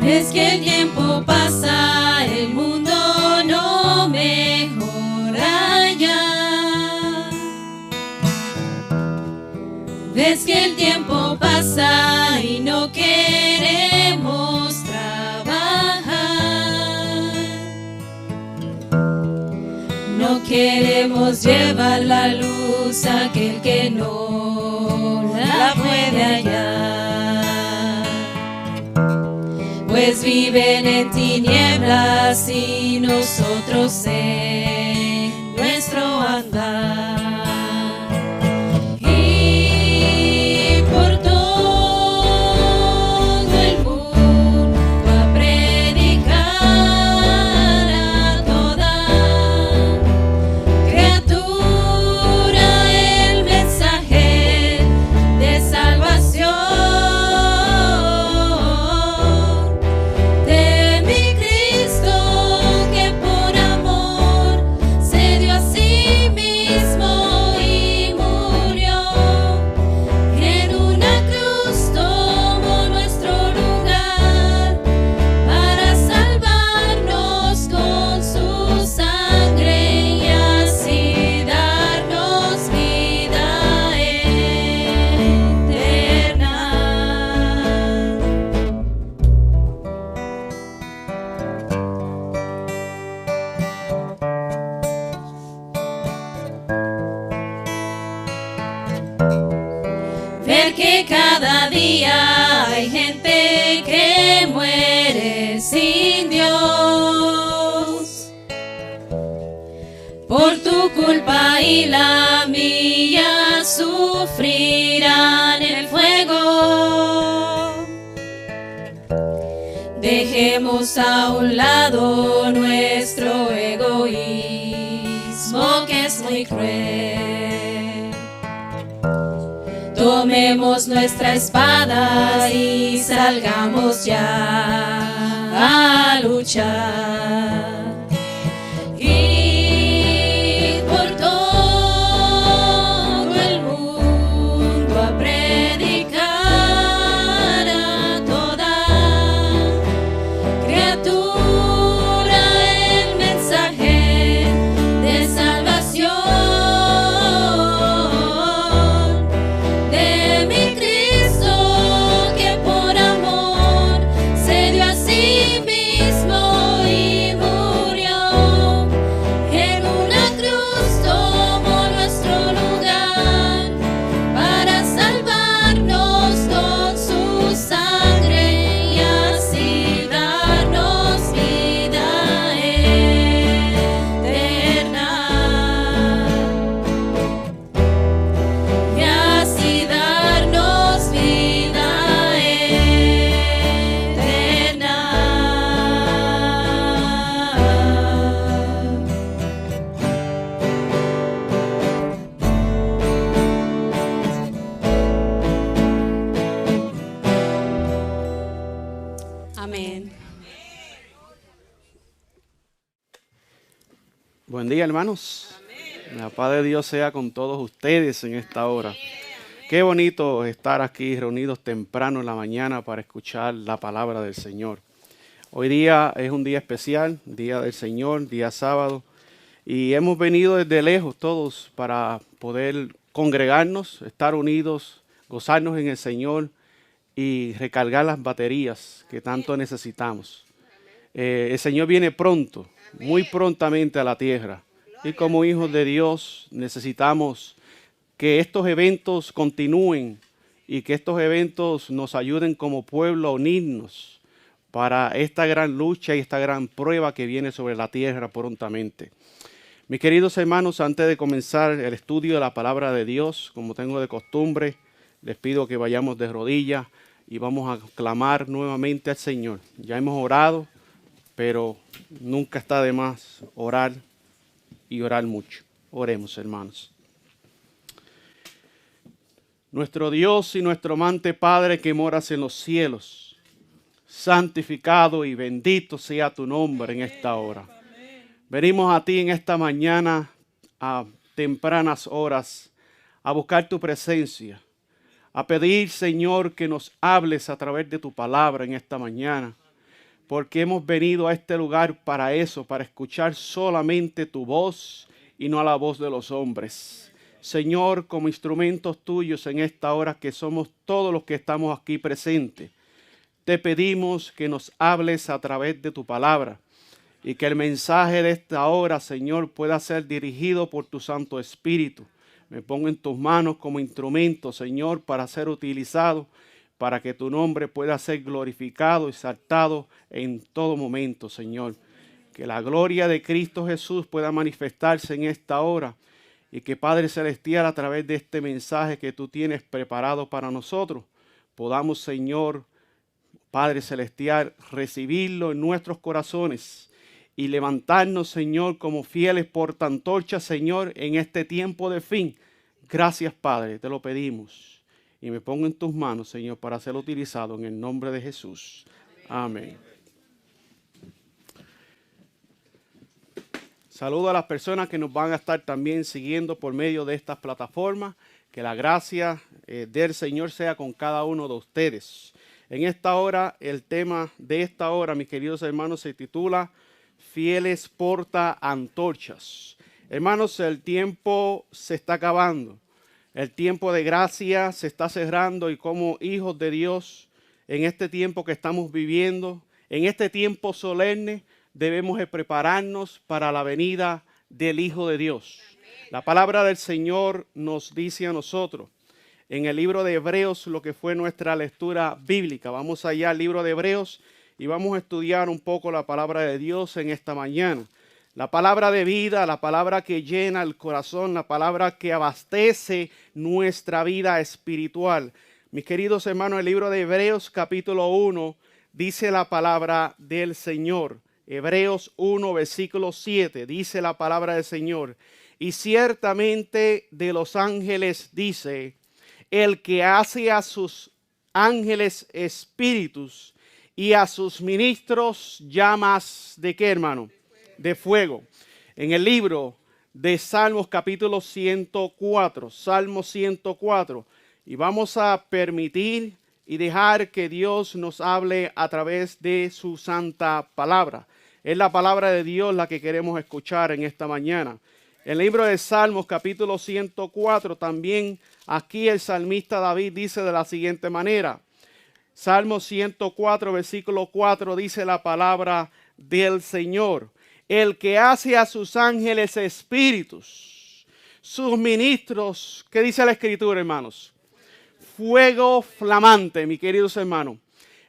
Ves que el tiempo pasa, el mundo no mejora ya. Ves que el tiempo pasa y no queremos trabajar. No queremos llevar la luz a aquel que no la puede hallar. Pues viven en tinieblas y nosotros en nuestro andar. Y por todo el mundo a predicar a toda criatura el mensaje de salvación. Ver que cada día hay gente que muere sin Dios. Por tu culpa y la mía sufrirán el fuego. Dejemos a un lado nuestro egoísmo que es muy cruel. Tomemos nuestra espada y salgamos ya a luchar. Y por todo el mundo a predicar a toda criatura el mensaje de salvación. Amén. Buen día, hermanos. La paz de Dios sea con todos ustedes en esta hora. Qué bonito estar aquí reunidos temprano en la mañana para escuchar la palabra del Señor. Hoy día es un día especial, Día del Señor, día sábado, y hemos venido desde lejos todos para poder congregarnos, estar unidos, gozarnos en el Señor y recargar las baterías que tanto necesitamos. El Señor viene pronto, muy prontamente a la tierra. Y como hijos de Dios necesitamos que estos eventos continúen y que estos eventos nos ayuden como pueblo a unirnos para esta gran lucha y esta gran prueba que viene sobre la tierra prontamente. Mis queridos hermanos, antes de comenzar el estudio de la palabra de Dios, como tengo de costumbre, les pido que vayamos de rodillas y vamos a clamar nuevamente al Señor. Ya hemos orado, pero nunca está de más orar y orar mucho. Oremos, hermanos. Nuestro Dios y nuestro amante Padre que moras en los cielos, santificado y bendito sea tu nombre en esta hora. Venimos a ti en esta mañana a tempranas horas a buscar tu presencia, a pedir, Señor, que nos hables a través de tu palabra en esta mañana. porque hemos venido a este lugar para eso, para escuchar solamente tu voz y no a la voz de los hombres. Señor, como instrumentos tuyos en esta hora que somos todos los que estamos aquí presentes, te pedimos que nos hables a través de tu palabra y que el mensaje de esta hora, Señor, pueda ser dirigido por tu Santo Espíritu. Me pongo en tus manos como instrumento, Señor, para ser utilizado, para que tu nombre pueda ser glorificado y exaltado en todo momento, Señor. Que la gloria de Cristo Jesús pueda manifestarse en esta hora y que, Padre Celestial, a través de este mensaje que tú tienes preparado para nosotros, podamos, Señor, Padre Celestial, recibirlo en nuestros corazones y levantarnos, Señor, como fieles portaantorchas, Señor, en este tiempo de fin. Gracias, Padre, te lo pedimos. Y me pongo en tus manos, Señor, para ser utilizado en el nombre de Jesús. Amén. Saludo a las personas que nos van a estar también siguiendo por medio de estas plataformas. Que la gracia del Señor sea con cada uno de ustedes. En esta hora, el tema de esta hora, mis queridos hermanos, se titula Fieles portaantorchas. Hermanos, el tiempo se está acabando. El tiempo de gracia se está cerrando y como hijos de Dios, en este tiempo que estamos viviendo, en este tiempo solemne, debemos de prepararnos para la venida del Hijo de Dios. La palabra del Señor nos dice a nosotros, en el libro de Hebreos, lo que fue nuestra lectura bíblica. Vamos allá al libro de Hebreos y vamos a estudiar un poco la palabra de Dios en esta mañana. La palabra de vida, la palabra que llena el corazón, la palabra que abastece nuestra vida espiritual. Mis queridos hermanos, el libro de Hebreos capítulo 1 dice la palabra del Señor. Hebreos 1 versículo 7 dice la palabra del Señor. Y ciertamente de los ángeles dice, el que hace a sus ángeles espíritus y a sus ministros llamas ¿de qué, hermano? De fuego. En el libro de Salmos capítulo 104, Salmo 104, y vamos a permitir y dejar que Dios nos hable a través de su santa palabra. Es la palabra de Dios la que queremos escuchar en esta mañana. En el libro de Salmos capítulo 104 también aquí el salmista David dice de la siguiente manera. Salmo 104 versículo 4 dice la palabra del Señor. El que hace a sus ángeles espíritus, sus ministros, ¿qué dice la Escritura, hermanos? Fuego flamante, mis queridos hermanos.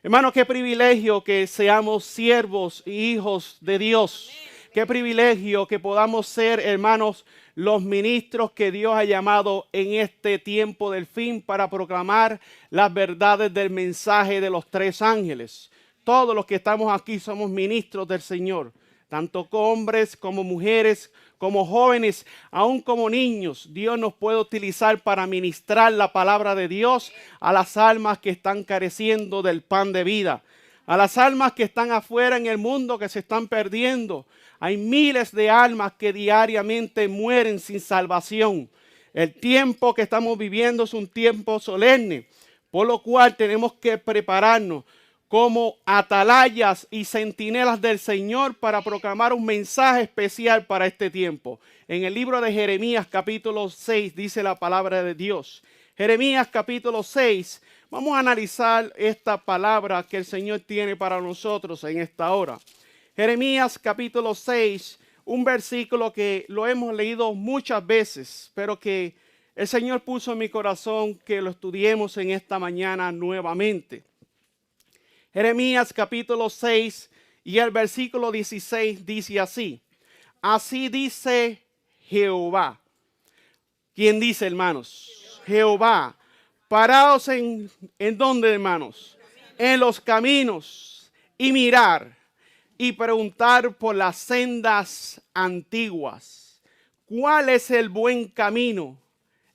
Hermanos, qué privilegio que seamos siervos y hijos de Dios. Qué privilegio que podamos ser, hermanos, los ministros que Dios ha llamado en este tiempo del fin para proclamar las verdades del mensaje de los tres ángeles. Todos los que estamos aquí somos ministros del Señor. Tanto hombres como mujeres, como jóvenes, aún como niños, Dios nos puede utilizar para ministrar la palabra de Dios a las almas que están careciendo del pan de vida, a las almas que están afuera en el mundo que se están perdiendo. Hay miles de almas que diariamente mueren sin salvación. El tiempo que estamos viviendo es un tiempo solemne, por lo cual tenemos que prepararnos como atalayas y centinelas del Señor para proclamar un mensaje especial para este tiempo. En el libro de Jeremías capítulo 6 dice la palabra de Dios. Jeremías capítulo 6, vamos a analizar esta palabra que el Señor tiene para nosotros en esta hora. Jeremías capítulo 6, un versículo que lo hemos leído muchas veces, pero que el Señor puso en mi corazón que lo estudiemos en esta mañana nuevamente. Jeremías capítulo 6 y el versículo 16 dice así. Así dice Jehová. ¿Quién dice, hermanos? Jehová. Paraos en ¿dónde, hermanos? En los caminos y mirar y preguntar por las sendas antiguas. ¿Cuál es el buen camino?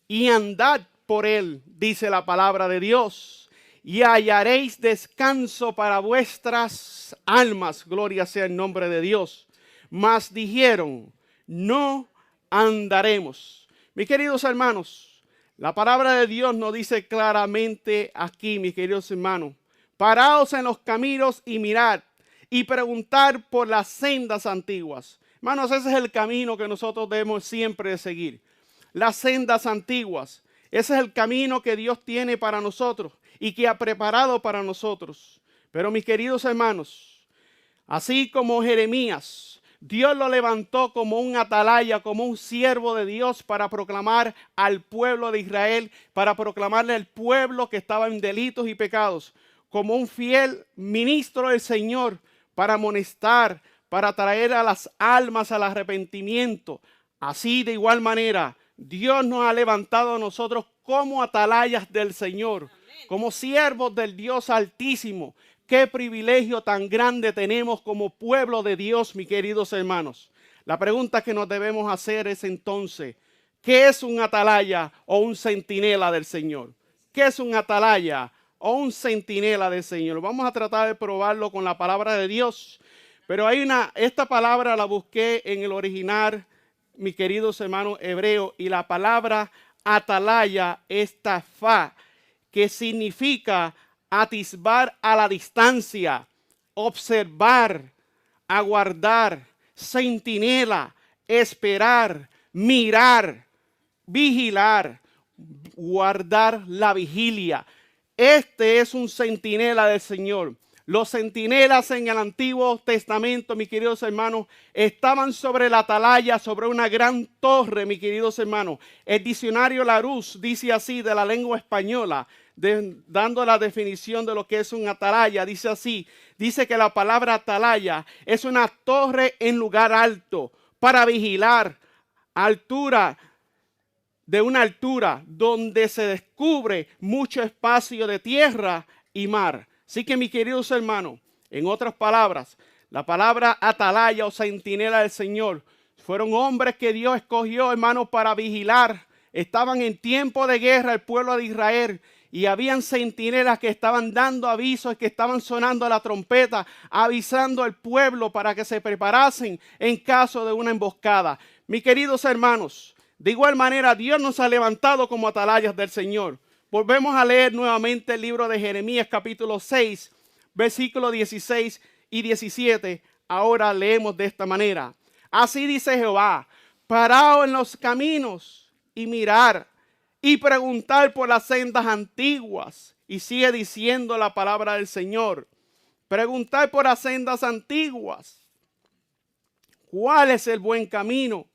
Y andad por él, dice la palabra de Dios. Y hallaréis descanso para vuestras almas. Gloria sea el nombre de Dios. Mas dijeron, no andaremos. Mis queridos hermanos, la palabra de Dios nos dice claramente aquí, mis queridos hermanos, paraos en los caminos y mirad y preguntar por las sendas antiguas. Hermanos, ese es el camino que nosotros debemos siempre de seguir. Las sendas antiguas. Ese es el camino que Dios tiene para nosotros y que ha preparado para nosotros. Pero mis queridos hermanos, así como Jeremías, Dios lo levantó como un atalaya, como un siervo de Dios para proclamar al pueblo de Israel, para proclamarle al pueblo que estaba en delitos y pecados, como un fiel ministro del Señor para amonestar, para traer a las almas al arrepentimiento. Así de igual manera, Dios nos ha levantado a nosotros como atalayas del Señor, como siervos del Dios Altísimo. Qué privilegio tan grande tenemos como pueblo de Dios, mis queridos hermanos. La pregunta que nos debemos hacer es entonces, ¿qué es un atalaya o un centinela del Señor? ¿Qué es un atalaya o un centinela del Señor? Vamos a tratar de probarlo con la palabra de Dios. Pero esta palabra la busqué en el original, mis queridos hermanos hebreos, y la palabra atalaya es tafá, que significa atisbar a la distancia, observar, aguardar, centinela, esperar, mirar, vigilar, guardar la vigilia. Este es un centinela del Señor. Los centinelas en el Antiguo Testamento, mis queridos hermanos, estaban sobre la atalaya, sobre una gran torre, mis queridos hermanos. El diccionario Larousse dice así, de la lengua española, dando la definición de lo que es un atalaya, dice así, dice que la palabra atalaya es una torre en lugar alto para vigilar, de una altura donde se descubre mucho espacio de tierra y mar. Así que mis queridos hermanos, en otras palabras, la palabra atalaya o centinela del Señor fueron hombres que Dios escogió, hermanos, para vigilar. Estaban en tiempo de guerra el pueblo de Israel y habían centinelas que estaban dando avisos, que estaban sonando la trompeta, avisando al pueblo para que se preparasen en caso de una emboscada. Mis queridos hermanos, de igual manera Dios nos ha levantado como atalayas del Señor. Volvemos a leer nuevamente el libro de Jeremías capítulo 6, versículos 16 y 17. Ahora leemos de esta manera. Así dice Jehová, parado en los caminos y mirar y preguntar por las sendas antiguas. Y sigue diciendo la palabra del Señor. Preguntar por las sendas antiguas. ¿Cuál es el buen camino?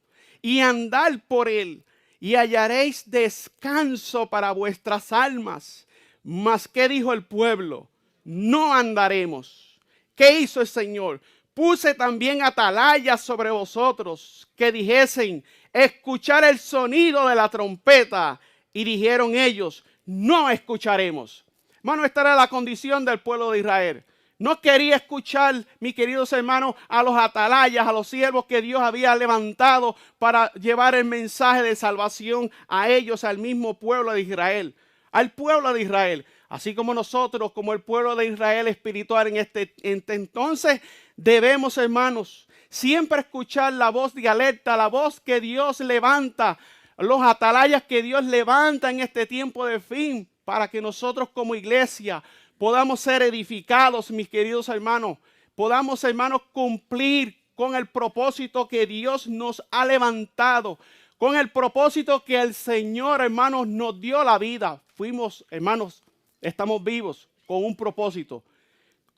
Y andar por él. Y hallaréis descanso para vuestras almas. Mas ¿qué dijo el pueblo? No andaremos. ¿Qué hizo el Señor? Puse también atalayas sobre vosotros, que dijesen, escuchar el sonido de la trompeta. Y dijeron ellos, no escucharemos. Hermano, esta era la condición del pueblo de Israel. No quería escuchar, mis queridos hermanos, a los atalayas, a los siervos que Dios había levantado para llevar el mensaje de salvación a ellos, al mismo pueblo de Israel. Al pueblo de Israel. Así como nosotros, como el pueblo de Israel espiritual en este entonces, debemos, hermanos, siempre escuchar la voz de alerta, la voz que Dios levanta, los atalayas que Dios levanta en este tiempo de fin, para que nosotros como iglesia podamos ser edificados, mis queridos hermanos. Podamos, hermanos, cumplir con el propósito que Dios nos ha levantado. Con el propósito que el Señor, hermanos, nos dio la vida. Fuimos, hermanos, estamos vivos con un propósito.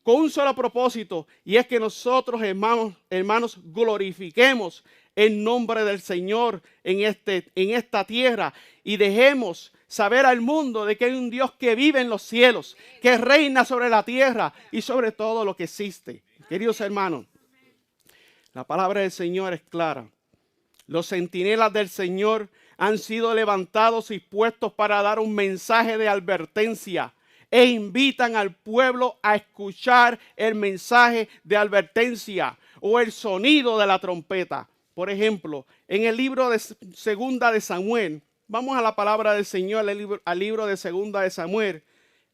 Con un solo propósito. Y es que nosotros, hermanos, glorifiquemos el nombre del Señor en esta tierra. Y dejemos saber al mundo de que hay un Dios que vive en los cielos, que reina sobre la tierra y sobre todo lo que existe. Queridos hermanos, la palabra del Señor es clara. Los centinelas del Señor han sido levantados y puestos para dar un mensaje de advertencia e invitan al pueblo a escuchar el mensaje de advertencia o el sonido de la trompeta. Por ejemplo, en el libro de Segunda de Samuel, vamos a la palabra del Señor, al libro de Segunda de Samuel.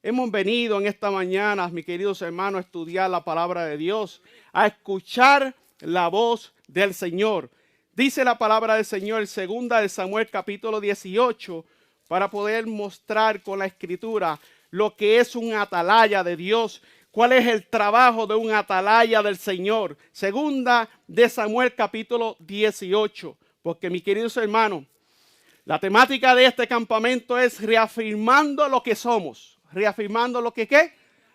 Hemos venido en esta mañana, mis queridos hermanos, a estudiar la palabra de Dios, a escuchar la voz del Señor. Dice la palabra del Señor, Segunda de Samuel, capítulo 18, para poder mostrar con la escritura lo que es un atalaya de Dios, ¿Cuál es el trabajo de un atalaya del Señor? Segunda de Samuel capítulo 18. Porque mis queridos hermanos, la temática de este campamento es reafirmando lo que somos. Reafirmando lo que ¿qué?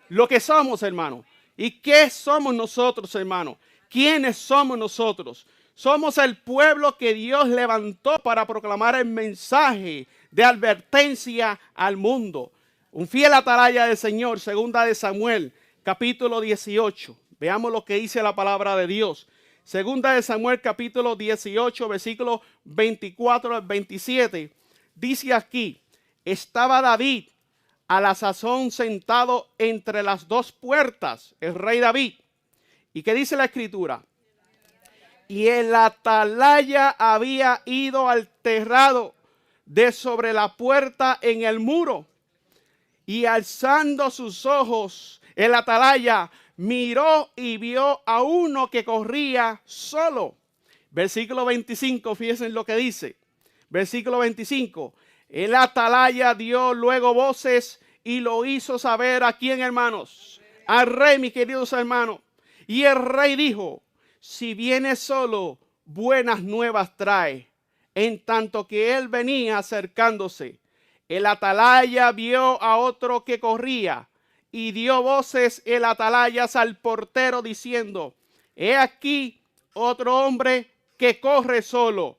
Lo que somos, hermanos. ¿Y qué somos nosotros, hermanos? ¿Quiénes somos nosotros? Somos el pueblo que Dios levantó para proclamar el mensaje de advertencia al mundo. Un fiel atalaya del Señor, segunda de Samuel, capítulo 18. Veamos lo que dice la palabra de Dios. Segunda de Samuel, capítulo 18, versículos 24 al 27. Dice aquí, estaba David a la sazón sentado entre las dos puertas, el rey David. ¿Y qué dice la escritura? Y el atalaya había ido al terrado de sobre la puerta en el muro. Y alzando sus ojos, el atalaya miró y vio a uno que corría solo. Versículo 25, fíjense lo que dice. Versículo 25. El atalaya dio luego voces y lo hizo saber a quién, hermanos. Al rey, mis queridos hermanos. Y el rey dijo, si viene solo, buenas nuevas trae. En tanto que él venía acercándose, el atalaya vio a otro que corría y dio voces el atalaya al portero diciendo, he aquí otro hombre que corre solo.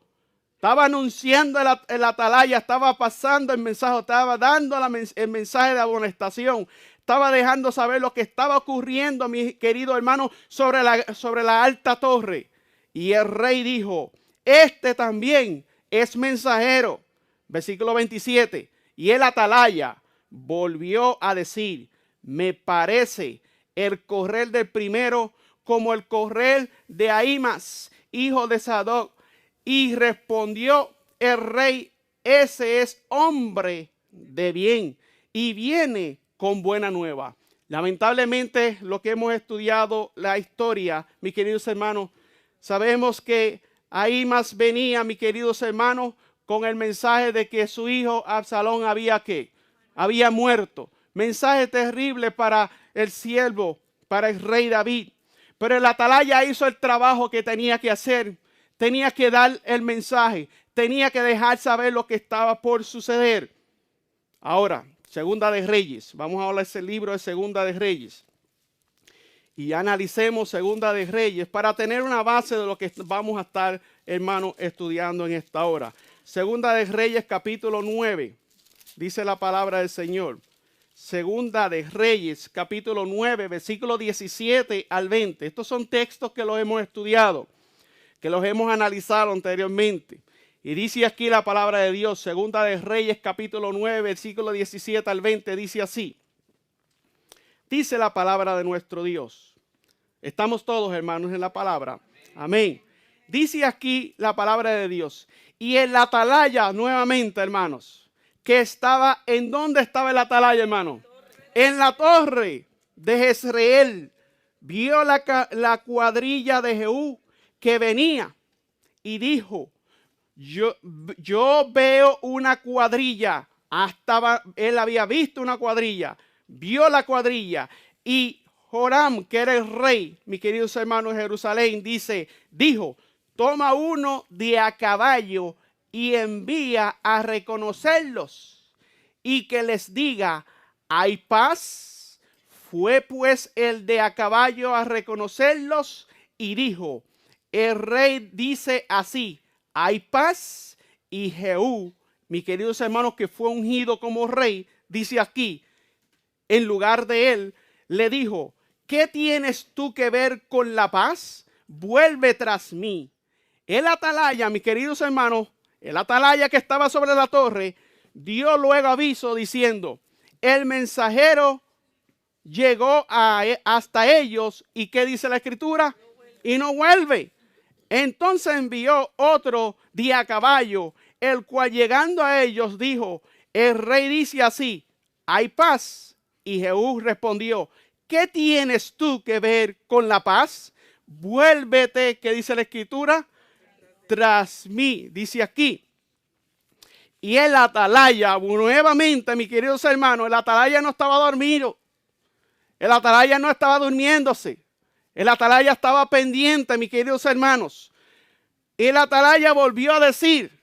Estaba anunciando el atalaya, estaba pasando el mensaje, estaba dando el mensaje de amonestación. Estaba dejando saber lo que estaba ocurriendo, mi querido hermano, sobre la alta torre. Y el rey dijo, este también es mensajero. Versículo 27. Y el atalaya volvió a decir, me parece el correr del primero como el correr de Ahimaas, hijo de Sadoc. Y respondió el rey, ese es hombre de bien y viene con buena nueva. Lamentablemente, lo que hemos estudiado la historia, mis queridos hermanos, sabemos que Ahimaas venía, mis queridos hermanos, con el mensaje de que su hijo Absalón había muerto. Mensaje terrible para el siervo, para el rey David. Pero el atalaya hizo el trabajo que tenía que hacer. Tenía que dar el mensaje. Tenía que dejar saber lo que estaba por suceder. Ahora, Segunda de Reyes. Vamos a hablar de ese libro de Segunda de Reyes. Y analicemos Segunda de Reyes para tener una base de lo que vamos a estar, hermanos, estudiando en esta hora. Segunda de Reyes, capítulo 9. Dice la palabra del Señor. Segunda de Reyes, capítulo 9, versículo 17 al 20. Estos son textos que los hemos estudiado, que los hemos analizado anteriormente. Y dice aquí la palabra de Dios, Segunda de Reyes, capítulo 9, versículo 17 al 20, dice así. Dice la palabra de nuestro Dios. Estamos todos, hermanos, en la palabra. Amén. Dice aquí la palabra de Dios. Y el atalaya, nuevamente, hermanos, que estaba, ¿en dónde estaba el atalaya, hermano? En la torre de Jezreel. Vio la cuadrilla de Jehú que venía y dijo, yo veo una cuadrilla. Él había visto una cuadrilla, vio la cuadrilla y Joram, que era el rey, mis queridos hermanos de Jerusalén, dijo, toma uno de a caballo y envía a reconocerlos y que les diga, ¿hay paz? Fue pues el de a caballo a reconocerlos y dijo, el rey dice así, hay paz. Y Jehú, mis queridos hermanos, que fue ungido como rey, dice aquí, en lugar de él, le dijo, ¿qué tienes tú que ver con la paz? Vuelve tras mí. El atalaya, mis queridos hermanos, el atalaya que estaba sobre la torre, dio luego aviso diciendo, el mensajero llegó hasta ellos. ¿Y qué dice la escritura? Y no vuelve. Entonces envió otro de a caballo, el cual llegando a ellos dijo, el rey dice así, ¿hay paz? Y Jehú respondió, ¿qué tienes tú que ver con la paz? Vuélvete, ¿qué dice la escritura? Tras mí, dice aquí. Y el atalaya, nuevamente, mis queridos hermanos, el atalaya no estaba dormido. El atalaya no estaba durmiéndose. El atalaya estaba pendiente, mis queridos hermanos. El atalaya volvió a decir,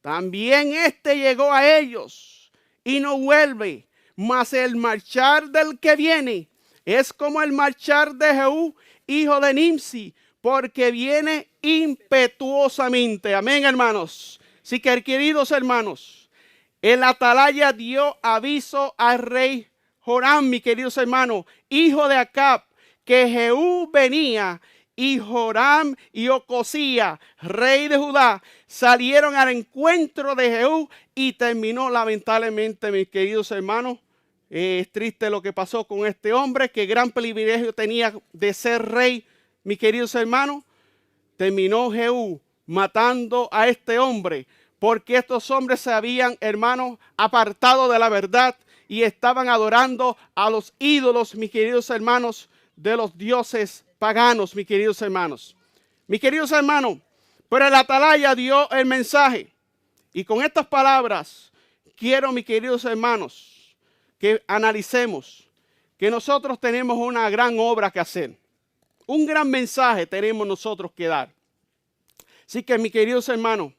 también llegó a ellos y no vuelve, mas el marchar del que viene es como el marchar de Jehú, hijo de Nimsi, porque viene impetuosamente. Amén, hermanos. Así que, queridos hermanos, el atalaya dio aviso al rey Joram, mis queridos hermanos, hijo de Acab, que Jehú venía, y Joram y Ocosía, rey de Judá, salieron al encuentro de Jehú y terminó lamentablemente, mis queridos hermanos. Es triste lo que pasó con este hombre, que gran privilegio tenía de ser rey, mis queridos hermanos. Terminó Jehú matando a este hombre, porque estos hombres se habían, hermanos, apartado de la verdad y estaban adorando a los ídolos, mis queridos hermanos, de los dioses paganos, mis queridos hermanos. Mis queridos hermanos, pero el atalaya dio el mensaje. Y con estas palabras, quiero, mis queridos hermanos, que analicemos que nosotros tenemos una gran obra que hacer. Un gran mensaje tenemos nosotros que dar. Así que, mis queridos hermanos,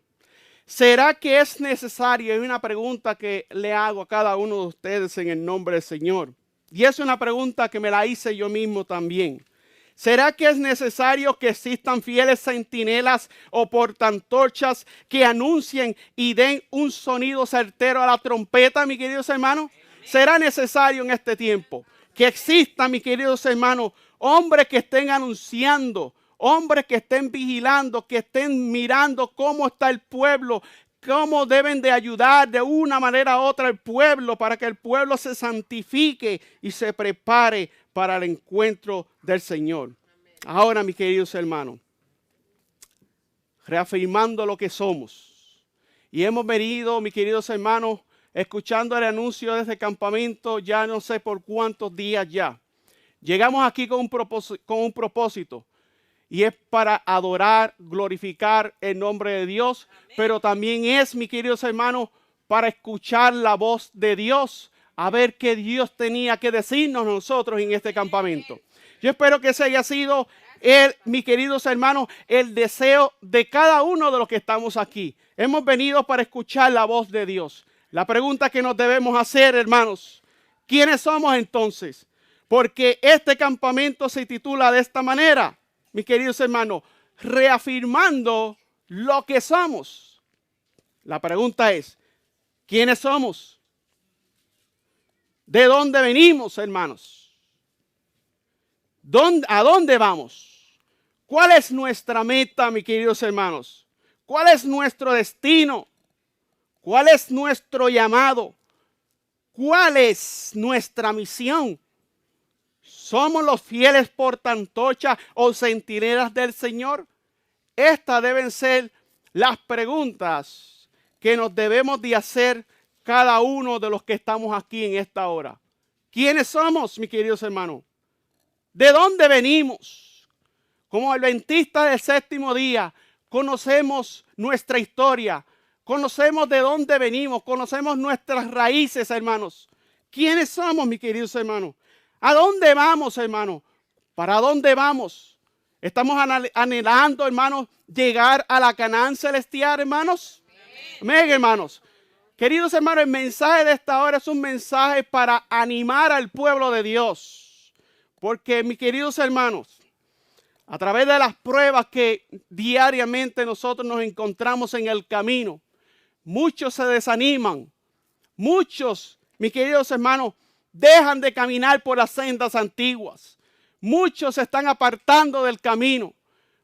¿será que es necesario? Es una pregunta que le hago a cada uno de ustedes en el nombre del Señor. Y es una pregunta que me la hice yo mismo también. ¿Será que es necesario que existan fieles centinelas o portantorchas que anuncien y den un sonido certero a la trompeta, mis queridos hermanos? ¿Será necesario en este tiempo que existan, mis queridos hermanos, hombres que estén anunciando, hombres que estén vigilando, que estén mirando cómo está el pueblo, cómo deben de ayudar de una manera u otra al pueblo para que el pueblo se santifique y se prepare para el encuentro del Señor? Ahora, mis queridos hermanos, reafirmando lo que somos, y hemos venido, mis queridos hermanos, escuchando el anuncio de este campamento ya no sé por cuántos días ya. Llegamos aquí con un propósito. Y es para adorar, glorificar el nombre de Dios. Pero también es, mis queridos hermanos, para escuchar la voz de Dios. A ver qué Dios tenía que decirnos nosotros en este campamento. Yo espero que ese haya sido, mis queridos hermanos, el deseo de cada uno de los que estamos aquí. Hemos venido para escuchar la voz de Dios. La pregunta que nos debemos hacer, hermanos, ¿quiénes somos entonces? Porque este campamento se titula de esta manera. Mis queridos hermanos, reafirmando lo que somos. La pregunta es, ¿quiénes somos? ¿De dónde venimos, hermanos? ¿A dónde vamos? ¿Cuál es nuestra meta, mis queridos hermanos? ¿Cuál es nuestro destino? ¿Cuál es nuestro llamado? ¿Cuál es nuestra misión? ¿Somos los fieles portantorchas o centinelas del Señor? Estas deben ser las preguntas que nos debemos de hacer cada uno de los que estamos aquí en esta hora. ¿Quiénes somos, mis queridos hermanos? ¿De dónde venimos? Como adventistas del séptimo día, conocemos nuestra historia, conocemos de dónde venimos, conocemos nuestras raíces, hermanos. ¿Quiénes somos, mis queridos hermanos? ¿A dónde vamos, hermanos? ¿Para dónde vamos? ¿Estamos anhelando, hermanos, llegar a la Canaán celestial, hermanos? Amén, hermanos. Queridos hermanos, el mensaje de esta hora es un mensaje para animar al pueblo de Dios. Porque, mis queridos hermanos, a través de las pruebas que diariamente nosotros nos encontramos en el camino, muchos se desaniman. Muchos, mis queridos hermanos, dejan de caminar por las sendas antiguas. Muchos se están apartando del camino.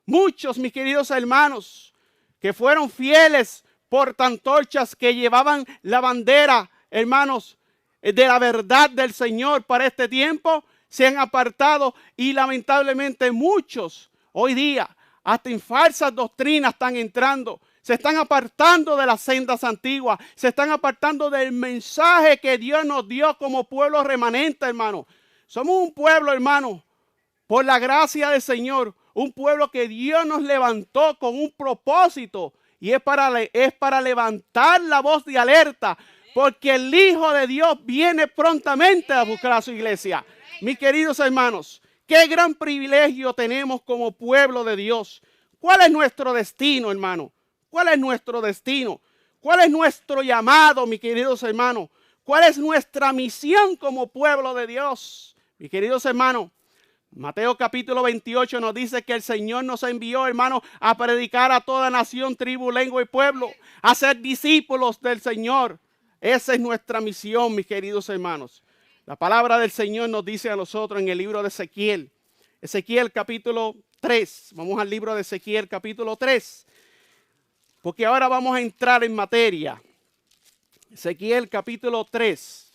Muchos, mis queridos hermanos, que fueron fieles portantorchas, que llevaban la bandera, hermanos, de la verdad del Señor para este tiempo, se han apartado y lamentablemente muchos hoy día, hasta en falsas doctrinas están entrando. Se están apartando de las sendas antiguas. Se están apartando del mensaje que Dios nos dio como pueblo remanente, hermano. Somos un pueblo, hermano, por la gracia del Señor. Un pueblo que Dios nos levantó con un propósito. Y es para levantar la voz de alerta. Porque el Hijo de Dios viene prontamente a buscar a su iglesia. Mis queridos hermanos, qué gran privilegio tenemos como pueblo de Dios. ¿Cuál es nuestro destino, hermano? ¿Cuál es nuestro destino? ¿Cuál es nuestro llamado, mis queridos hermanos? ¿Cuál es nuestra misión como pueblo de Dios? Mis queridos hermanos, Mateo capítulo 28 nos dice que el Señor nos envió, hermanos, a predicar a toda nación, tribu, lengua y pueblo, a ser discípulos del Señor. Esa es nuestra misión, mis queridos hermanos. La palabra del Señor nos dice a nosotros en el libro de Ezequiel. Ezequiel capítulo 3. Vamos al libro de Ezequiel capítulo 3. Porque ahora vamos a entrar en materia. Ezequiel capítulo 3.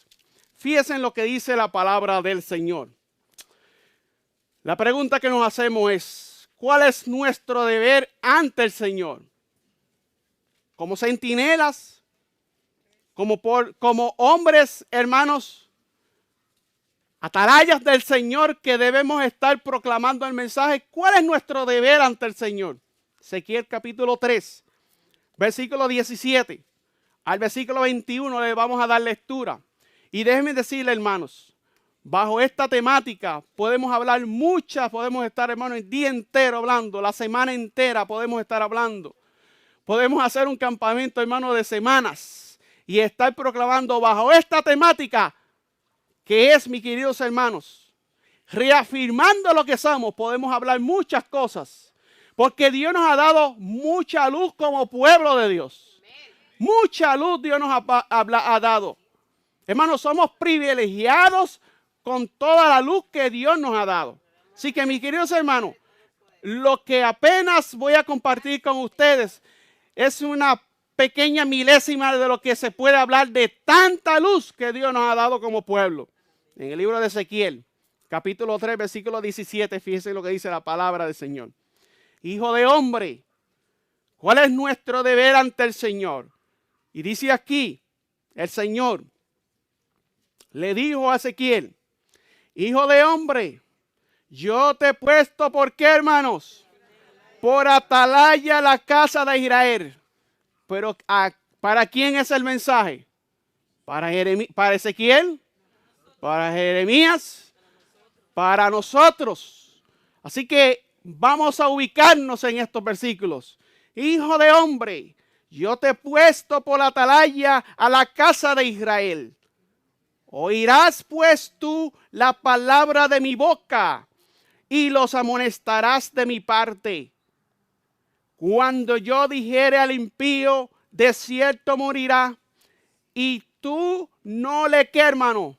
Fíjense en lo que dice la palabra del Señor. La pregunta que nos hacemos es, ¿cuál es nuestro deber ante el Señor? Como centinelas, como hombres, hermanos, atalayas del Señor que debemos estar proclamando el mensaje. ¿Cuál es nuestro deber ante el Señor? Ezequiel capítulo 3, versículo 17 al versículo 21 le vamos a dar lectura. Y déjenme decirle, hermanos, bajo esta temática podemos hablar podemos estar, hermanos, el día entero hablando, la semana entera podemos estar hablando. Podemos hacer un campamento, hermanos, de semanas y estar proclamando bajo esta temática que es, mis queridos hermanos, reafirmando lo que somos. Podemos hablar muchas cosas porque Dios nos ha dado mucha luz como pueblo de Dios. Mucha luz Dios nos ha dado. Hermanos, somos privilegiados con toda la luz que Dios nos ha dado. Así que, mis queridos hermanos, lo que apenas voy a compartir con ustedes es una pequeña milésima de lo que se puede hablar de tanta luz que Dios nos ha dado como pueblo. En el libro de Ezequiel, capítulo 3, versículo 17, fíjense lo que dice la palabra del Señor. Hijo de hombre, ¿cuál es nuestro deber ante el Señor? Y dice aquí, el Señor le dijo a Ezequiel, hijo de hombre, yo te he puesto, ¿por qué, hermanos? Por atalaya la casa de Israel. Pero ¿para quién es el mensaje? ¿Para Ezequiel? ¿Para Jeremías? Para nosotros. Así que vamos a ubicarnos en estos versículos. Hijo de hombre, yo te he puesto por atalaya a la casa de Israel. Oirás pues tú la palabra de mi boca y los amonestarás de mi parte. Cuando yo dijere al impío, de cierto morirá, y tú no le, ¿qué, hermano?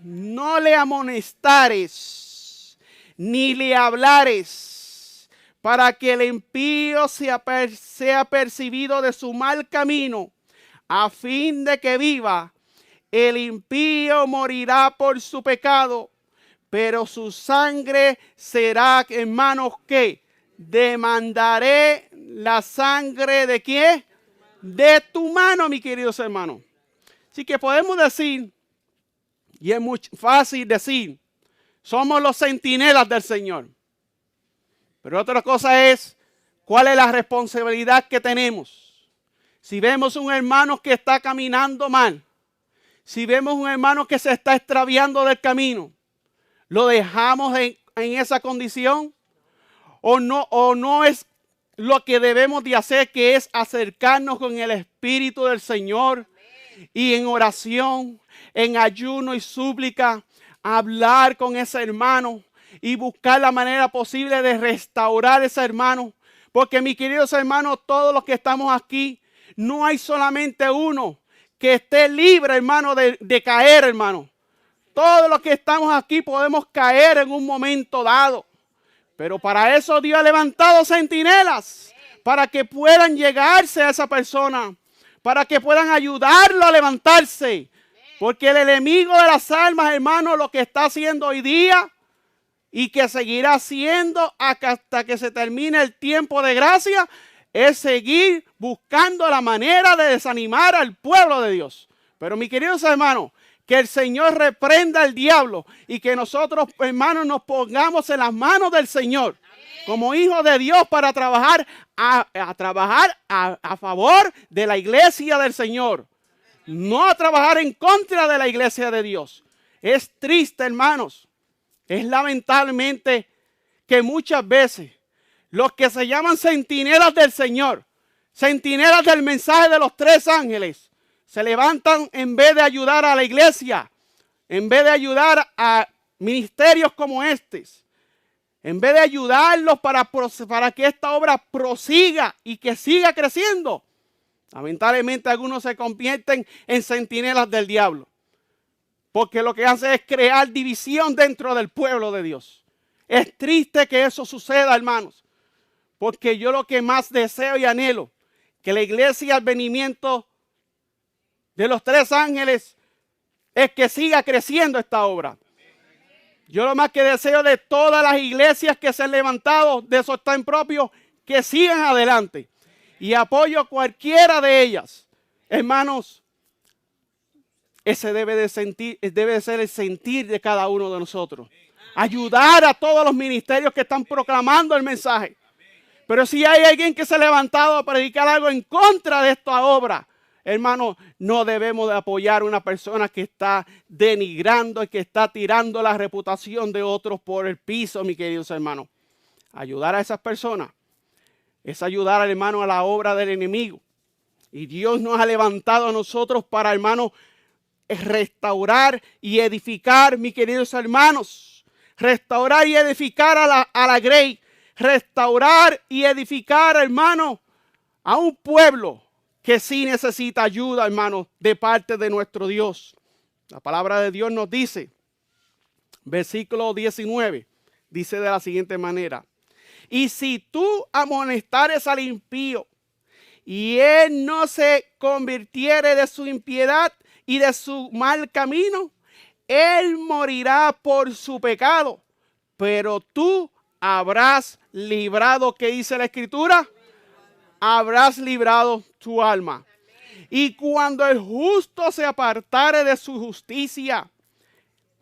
No le amonestares, ni le hablares, para que el impío sea percibido de su mal camino, a fin de que viva. El impío morirá por su pecado, pero su sangre será, hermanos, ¿qué? Demandaré la sangre de ¿quién? De tu mano, mis queridos hermanos. Así que podemos decir, y es muy fácil decir, somos los centinelas del Señor. Pero otra cosa es, ¿cuál es la responsabilidad que tenemos? Si vemos un hermano que está caminando mal, si vemos un hermano que se está extraviando del camino, ¿lo dejamos en esa condición? ¿O no es lo que debemos de hacer, que es acercarnos con el Espíritu del Señor y en oración, en ayuno y súplica, hablar con ese hermano y buscar la manera posible de restaurar a ese hermano? Porque, mis queridos hermanos, todos los que estamos aquí, no hay solamente uno que esté libre, hermano, de caer, hermano. Todos los que estamos aquí podemos caer en un momento dado. Pero para eso Dios ha levantado centinelas, para que puedan llegarse a esa persona, para que puedan ayudarlo a levantarse. Porque el enemigo de las almas, hermano, lo que está haciendo hoy día y que seguirá haciendo hasta que se termine el tiempo de gracia, es seguir buscando la manera de desanimar al pueblo de Dios. Pero, mis queridos hermanos, que el Señor reprenda al diablo y que nosotros, hermanos, nos pongamos en las manos del Señor como hijos de Dios para trabajar a favor de la iglesia del Señor, no a trabajar en contra de la iglesia de Dios. Es triste, hermanos, Es lamentablemente que muchas veces los que se llaman centinelas del Señor, centinelas del mensaje de los 3 ángeles, se levantan en vez de ayudar a la iglesia, en vez de ayudar a ministerios como estos, en vez de ayudarlos para que esta obra prosiga y que siga creciendo. Lamentablemente algunos se convierten en centinelas del diablo, porque lo que hace es crear división dentro del pueblo de Dios. Es triste que eso suceda, hermanos, porque yo lo que más deseo y anhelo, que la iglesia al venimiento de los 3 ángeles, es que siga creciendo esta obra. Yo lo más que deseo de todas las iglesias que se han levantado de sostén propio, que sigan adelante. Y apoyo cualquiera de ellas. Hermanos, ese debe de ser el sentir de cada uno de nosotros. Ayudar a todos los ministerios que están proclamando el mensaje. Pero si hay alguien que se ha levantado a predicar algo en contra de esta obra, hermano, no debemos de apoyar a una persona que está denigrando y que está tirando la reputación de otros por el piso, mis queridos hermanos. Ayudar a esas personas es ayudar al hermano a la obra del enemigo. Y Dios nos ha levantado a nosotros para, hermano, restaurar y edificar, mis queridos hermanos. Restaurar y edificar a la Grey. Restaurar y edificar, hermano, a un pueblo que sí necesita ayuda, hermano, de parte de nuestro Dios. La palabra de Dios nos dice, versículo 19, dice de la siguiente manera: y si tú amonestares al impío, y él no se convirtiere de su impiedad y de su mal camino, él morirá por su pecado, pero tú habrás librado, ¿qué dice la Escritura? Habrás librado tu alma. Y cuando el justo se apartare de su justicia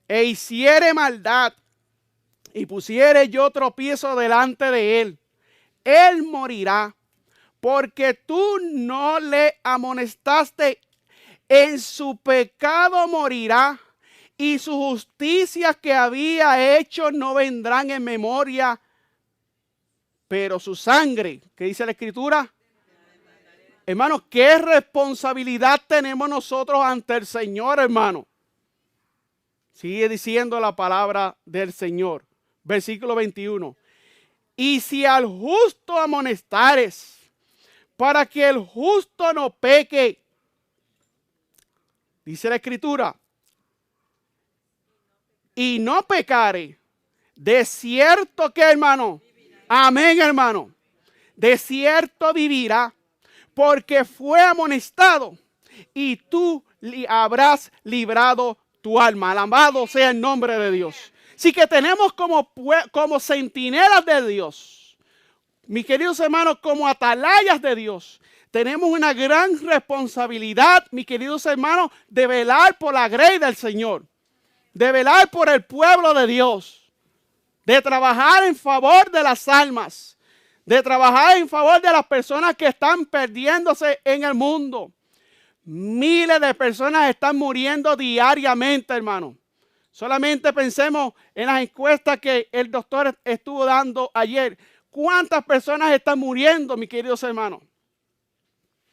e hiciere maldad y pusiere yo tropiezo delante de él, él morirá, porque tú no le amonestaste, en su pecado morirá, y sus justicias que había hecho no vendrán en memoria, pero su sangre, ¿qué dice la Escritura? Hermanos, ¿qué responsabilidad tenemos nosotros ante el Señor, hermano? Sigue diciendo la palabra del Señor. Versículo 21. Y si al justo amonestares, para que el justo no peque, dice la Escritura, y no pecare, de cierto que, hermano, amén, hermano, de cierto vivirá, porque fue amonestado, y tú habrás librado tu alma. Alabado sea el nombre de Dios. Así que tenemos como centinelas de Dios, mis queridos hermanos, como atalayas de Dios, tenemos una gran responsabilidad, mis queridos hermanos, de velar por la grey del Señor, de velar por el pueblo de Dios, de trabajar en favor de las almas, de trabajar en favor de las personas que están perdiéndose en el mundo. Miles de personas están muriendo diariamente, hermano. Solamente pensemos en las encuestas que el doctor estuvo dando ayer. ¿Cuántas personas están muriendo, mis queridos hermanos?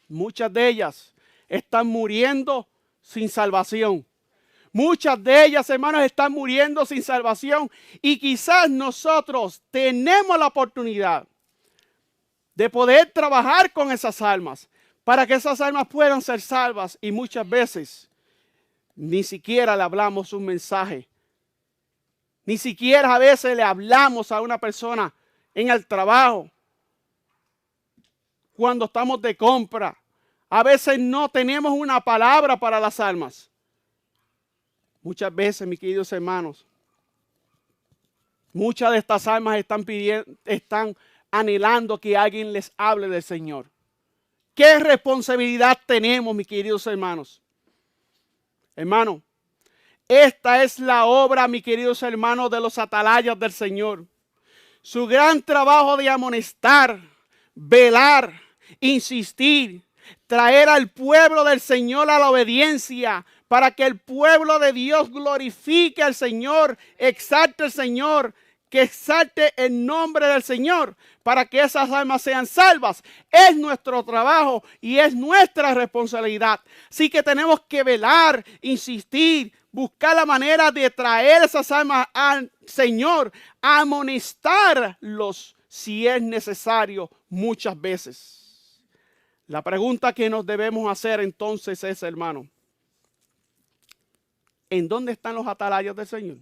Muchas de ellas están muriendo sin salvación. Muchas de ellas, hermanos, están muriendo sin salvación. Y quizás nosotros tenemos la oportunidad de poder trabajar con esas almas, para que esas almas puedan ser salvas. Y muchas veces ni siquiera le hablamos un mensaje. Ni siquiera a veces le hablamos a una persona en el trabajo, cuando estamos de compra. A veces no tenemos una palabra para las almas. Muchas veces, mis queridos hermanos, muchas de estas almas están anhelando que alguien les hable del Señor. ¿Qué responsabilidad tenemos, mis queridos hermanos? Hermano, esta es la obra, mis queridos hermanos, de los atalayas del Señor. Su gran trabajo de amonestar, velar, insistir, traer al pueblo del Señor a la obediencia, para que el pueblo de Dios glorifique al Señor, exalte al Señor, que exalte el nombre del Señor, para que esas almas sean salvas. Es nuestro trabajo y es nuestra responsabilidad. Así que tenemos que velar, insistir, buscar la manera de traer esas almas al Señor, amonestarlos si es necesario muchas veces. La pregunta que nos debemos hacer entonces es, hermano, ¿en dónde están los atalayas del Señor?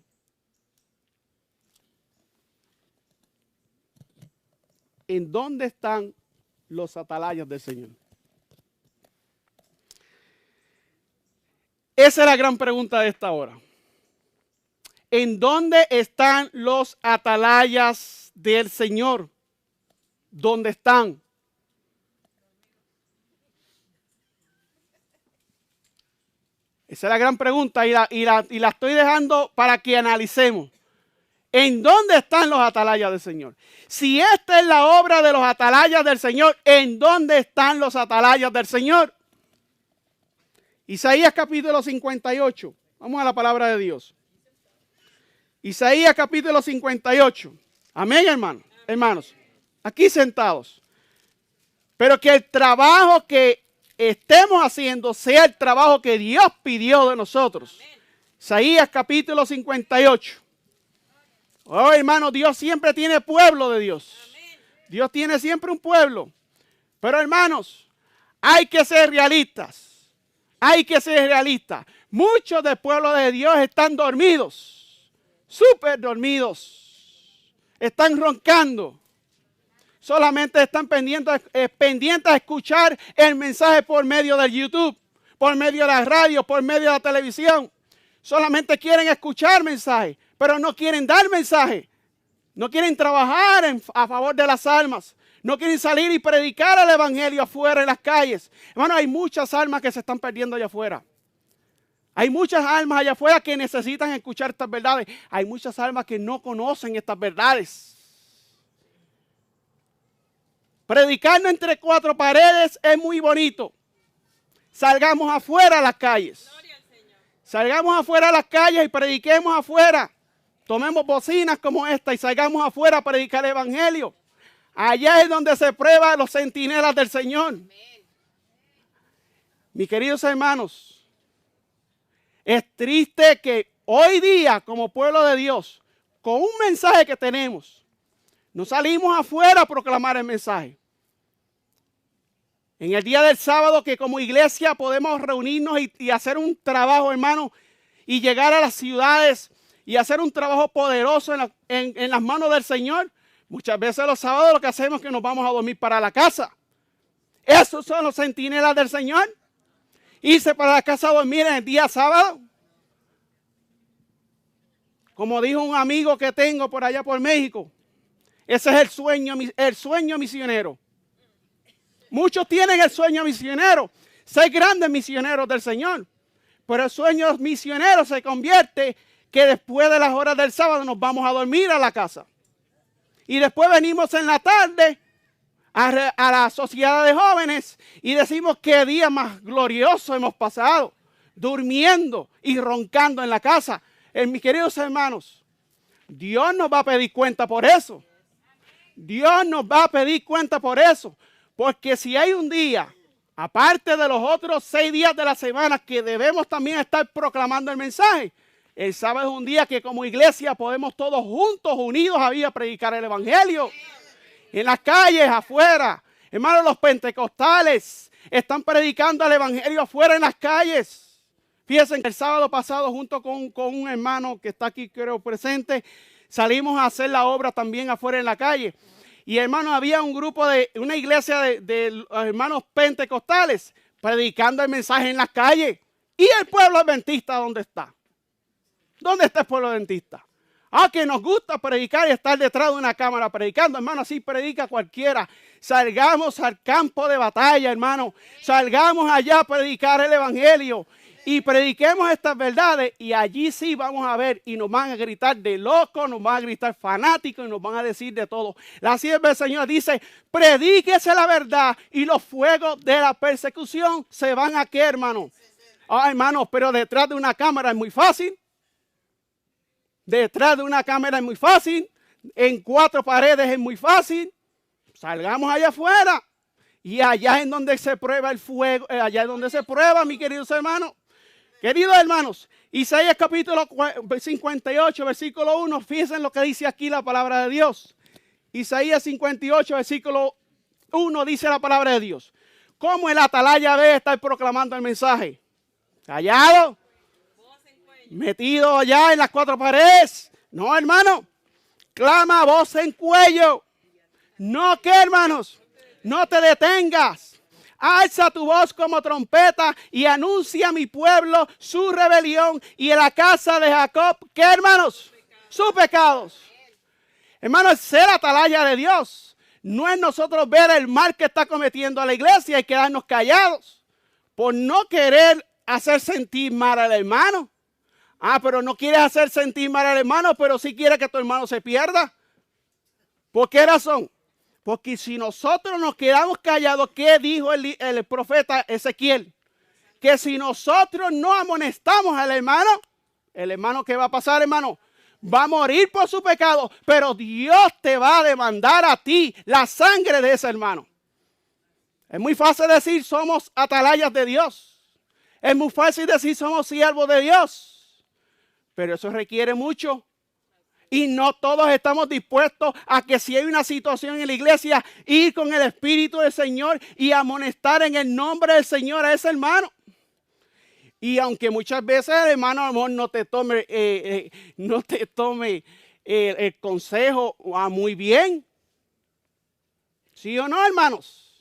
¿En dónde están los atalayas del Señor? Esa es la gran pregunta de esta hora. ¿En dónde están los atalayas del Señor? ¿Dónde están? Esa es la gran pregunta y la estoy dejando para que analicemos. ¿En dónde están los atalayas del Señor? Si esta es la obra de los atalayas del Señor, ¿en dónde están los atalayas del Señor? Isaías capítulo 58. Vamos a la palabra de Dios. Isaías capítulo 58. Amén, hermanos. Hermanos, aquí sentados. Pero que el trabajo que estemos haciendo sea el trabajo que Dios pidió de nosotros. Isaías capítulo 58. Oh, hermano, Dios siempre tiene pueblo de Dios. Dios tiene siempre un pueblo. Pero, hermanos, hay que ser realistas. Hay que ser realistas. Muchos del pueblo de Dios están dormidos. Súper dormidos. Están roncando. Solamente están pendientes a escuchar el mensaje por medio del YouTube, por medio de la radio, por medio de la televisión. Solamente quieren escuchar mensajes, pero no quieren dar mensaje. No quieren trabajar a favor de las almas. No quieren salir y predicar el evangelio afuera en las calles. Hermano, hay muchas almas que se están perdiendo allá afuera. Hay muchas almas allá afuera que necesitan escuchar estas verdades. Hay muchas almas que no conocen estas verdades. Predicando entre cuatro paredes es muy bonito. Salgamos afuera a las calles. Salgamos afuera a las calles y prediquemos afuera. Tomemos bocinas como esta y salgamos afuera a predicar el evangelio. Allá es donde se prueban los centinelas del Señor. Mis queridos hermanos, es triste que hoy día como pueblo de Dios, con un mensaje que tenemos, no salimos afuera a proclamar el mensaje. En el día del sábado que como iglesia podemos reunirnos y hacer un trabajo, hermano, y llegar a las ciudades y hacer un trabajo poderoso en las manos del Señor. Muchas veces los sábados lo que hacemos es que nos vamos a dormir para la casa. Esos son los centinelas del Señor. Irse para la casa a dormir en el día sábado. Como dijo un amigo que tengo por allá por México, ese es el sueño misionero. Muchos tienen el sueño misionero, ser grandes misioneros del Señor. Pero el sueño misionero se convierte que después de las horas del sábado nos vamos a dormir a la casa. Y después venimos en la tarde a la sociedad de jóvenes y decimos qué día más glorioso hemos pasado, durmiendo y roncando en la casa. Mis queridos hermanos, Dios nos va a pedir cuenta por eso. Dios nos va a pedir cuenta por eso. Porque si hay un día, aparte de los otros 6 días de la semana que debemos también estar proclamando el mensaje, el sábado es un día que como iglesia podemos todos juntos, unidos, a predicar el evangelio. En las calles, afuera. Hermanos, los pentecostales están predicando el evangelio afuera en las calles. Fíjense que el sábado pasado, junto con un hermano que está aquí, creo, presente, salimos a hacer la obra también afuera en la calle. Y hermanos, había un grupo una iglesia de hermanos pentecostales predicando el mensaje en las calles. ¿Y el pueblo adventista dónde está? ¿Dónde está el pueblo adventista? Que nos gusta predicar y estar detrás de una cámara predicando. Hermano, así predica cualquiera. Salgamos al campo de batalla, hermano. Salgamos allá a predicar el evangelio. Y prediquemos estas verdades y allí sí vamos a ver y nos van a gritar de locos, nos van a gritar fanáticos y nos van a decir de todo. La sierva del Señor dice, predíquese la verdad y los fuegos de la persecución se van a quedar, hermano. Ah, hermanos, pero detrás de una cámara es muy fácil. Detrás de una cámara es muy fácil. En 4 paredes es muy fácil. Salgamos allá afuera. Y allá es donde se prueba el fuego. Allá es donde se prueba, mis queridos hermanos. Queridos hermanos, Isaías capítulo 58, versículo 1. Fíjense lo que dice aquí la palabra de Dios. Isaías 58, versículo 1 dice la palabra de Dios. ¿Cómo el atalaya debe estar proclamando el mensaje? ¿Callado? ¿Metido allá en las 4 paredes? No, hermano. Clama voz en cuello. No, ¿qué, hermanos? No te detengas. Alza tu voz como trompeta y anuncia a mi pueblo su rebelión y a la casa de Jacob, ¿qué, hermanos? Sus pecados. Hermanos, ser atalaya de Dios no es nosotros ver el mal que está cometiendo la iglesia y quedarnos callados por no querer hacer sentir mal al hermano. Ah, pero no quieres hacer sentir mal al hermano, pero sí quieres que tu hermano se pierda. ¿Por qué razón? Porque si nosotros nos quedamos callados, ¿qué dijo el profeta Ezequiel? Que si nosotros no amonestamos al hermano, el hermano, ¿qué va a pasar, hermano? Va a morir por su pecado, pero Dios te va a demandar a ti la sangre de ese hermano. Es muy fácil decir somos atalayas de Dios. Es muy fácil decir somos siervos de Dios. Pero eso requiere mucho. Y no todos estamos dispuestos a que si hay una situación en la iglesia, ir con el Espíritu del Señor y amonestar en el nombre del Señor a ese hermano. Y aunque muchas veces el hermano a lo mejor no te tome el consejo muy bien. ¿Sí o no, hermanos?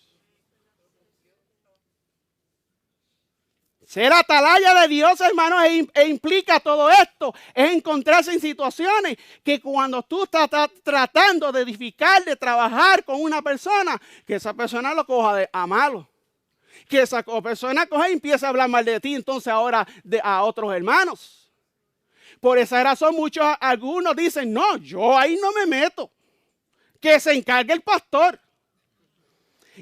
Ser atalaya de Dios, hermanos, implica todo esto. Es encontrarse en situaciones que cuando tú estás tratando de edificar, de trabajar con una persona, que esa persona lo coja a malo. Que esa persona coja y empieza a hablar mal de ti, entonces ahora a otros hermanos. Por esa razón algunos dicen, no, yo ahí no me meto. Que se encargue el pastor.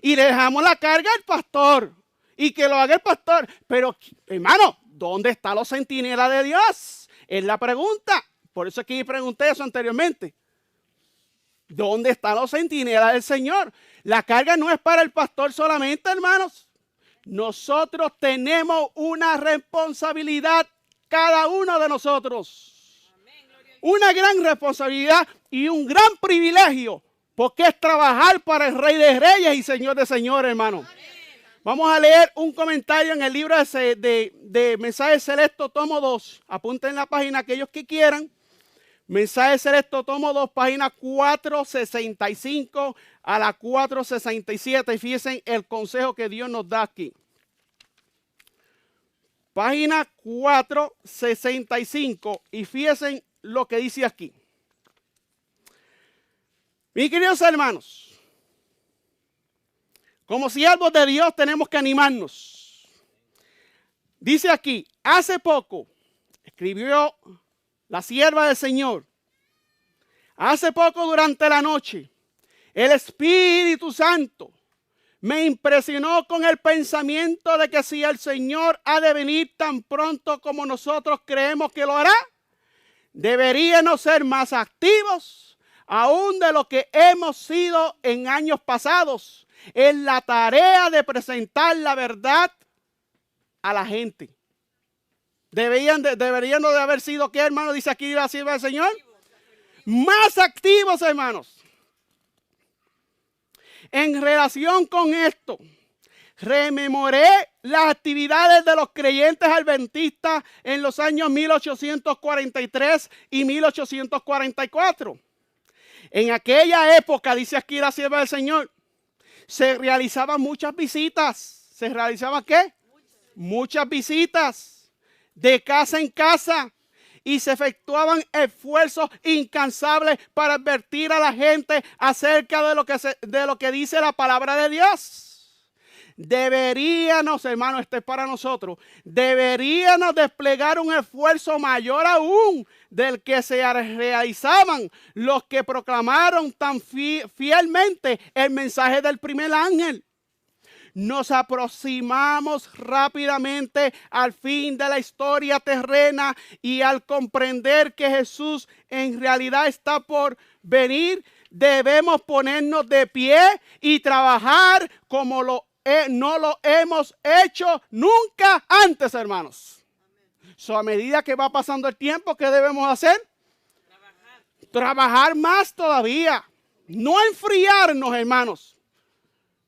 Y le dejamos la carga al pastor. Y que lo haga el pastor. Pero, hermano, ¿dónde están los centinelas de Dios? Es la pregunta. Por eso aquí pregunté eso anteriormente. ¿Dónde están los centinelas del Señor? La carga no es para el pastor solamente, hermanos. Nosotros tenemos una responsabilidad, cada uno de nosotros. Una gran responsabilidad y un gran privilegio. Porque es trabajar para el Rey de Reyes y Señor de Señores, hermano. Vamos a leer un comentario en el libro de Mensaje Selecto, tomo 2. Apunten la página aquellos que quieran. Mensaje Selecto, tomo 2, página 465 a la 467. Y fíjense el consejo que Dios nos da aquí. Página 465. Y fíjense lo que dice aquí. Mis queridos hermanos, como siervos de Dios tenemos que animarnos. Dice aquí, hace poco, escribió la sierva del Señor, hace poco durante la noche, el Espíritu Santo me impresionó con el pensamiento de que si el Señor ha de venir tan pronto como nosotros creemos que lo hará, deberíamos ser más activos, aún de lo que hemos sido en años pasados, en la tarea de presentar la verdad a la gente. Deberían de haber sido, ¿qué, hermano? Dice aquí la sierva del Señor. Más activos, hermanos. En relación con esto, rememoré las actividades de los creyentes adventistas en los años 1843 y 1844. En aquella época, dice aquí la sierva del Señor, se realizaban muchas visitas. ¿Se realizaban qué? Muchas visitas de casa en casa. Y se efectuaban esfuerzos incansables para advertir a la gente acerca de lo que dice la palabra de Dios. Deberíamos, hermanos, esto es para nosotros, deberíamos desplegar un esfuerzo mayor aún del que se realizaban los que proclamaron tan fielmente el mensaje del primer ángel. nos aproximamos rápidamente al fin de la historia terrena y al comprender que Jesús en realidad está por venir, debemos ponernos de pie y trabajar como no lo hemos hecho nunca antes, hermanos. A medida que va pasando el tiempo, ¿qué debemos hacer? Trabajar más todavía. No enfriarnos, hermanos.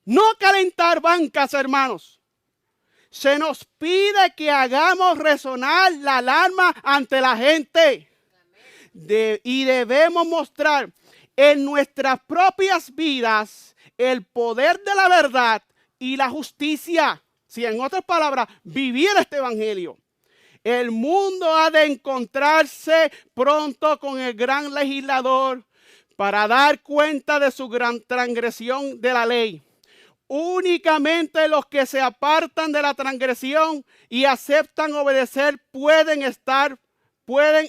No calentar bancas, hermanos. Se nos pide que hagamos resonar la alarma ante la gente. Y debemos mostrar en nuestras propias vidas el poder de la verdad y la justicia. Si en otras palabras, vivir este evangelio. El mundo ha de encontrarse pronto con el gran legislador para dar cuenta de su gran transgresión de la ley. Únicamente los que se apartan de la transgresión y aceptan obedecer pueden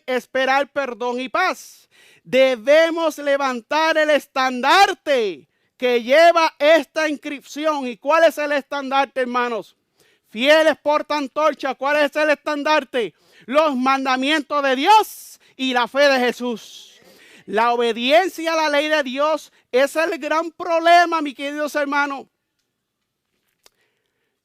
esperar perdón y paz. Debemos levantar el estandarte que lleva esta inscripción. ¿Y cuál es el estandarte, hermanos? Fieles portaantorcha. ¿Cuál es el estandarte? Los mandamientos de Dios y la fe de Jesús. La obediencia a la ley de Dios es el gran problema, mis queridos hermanos.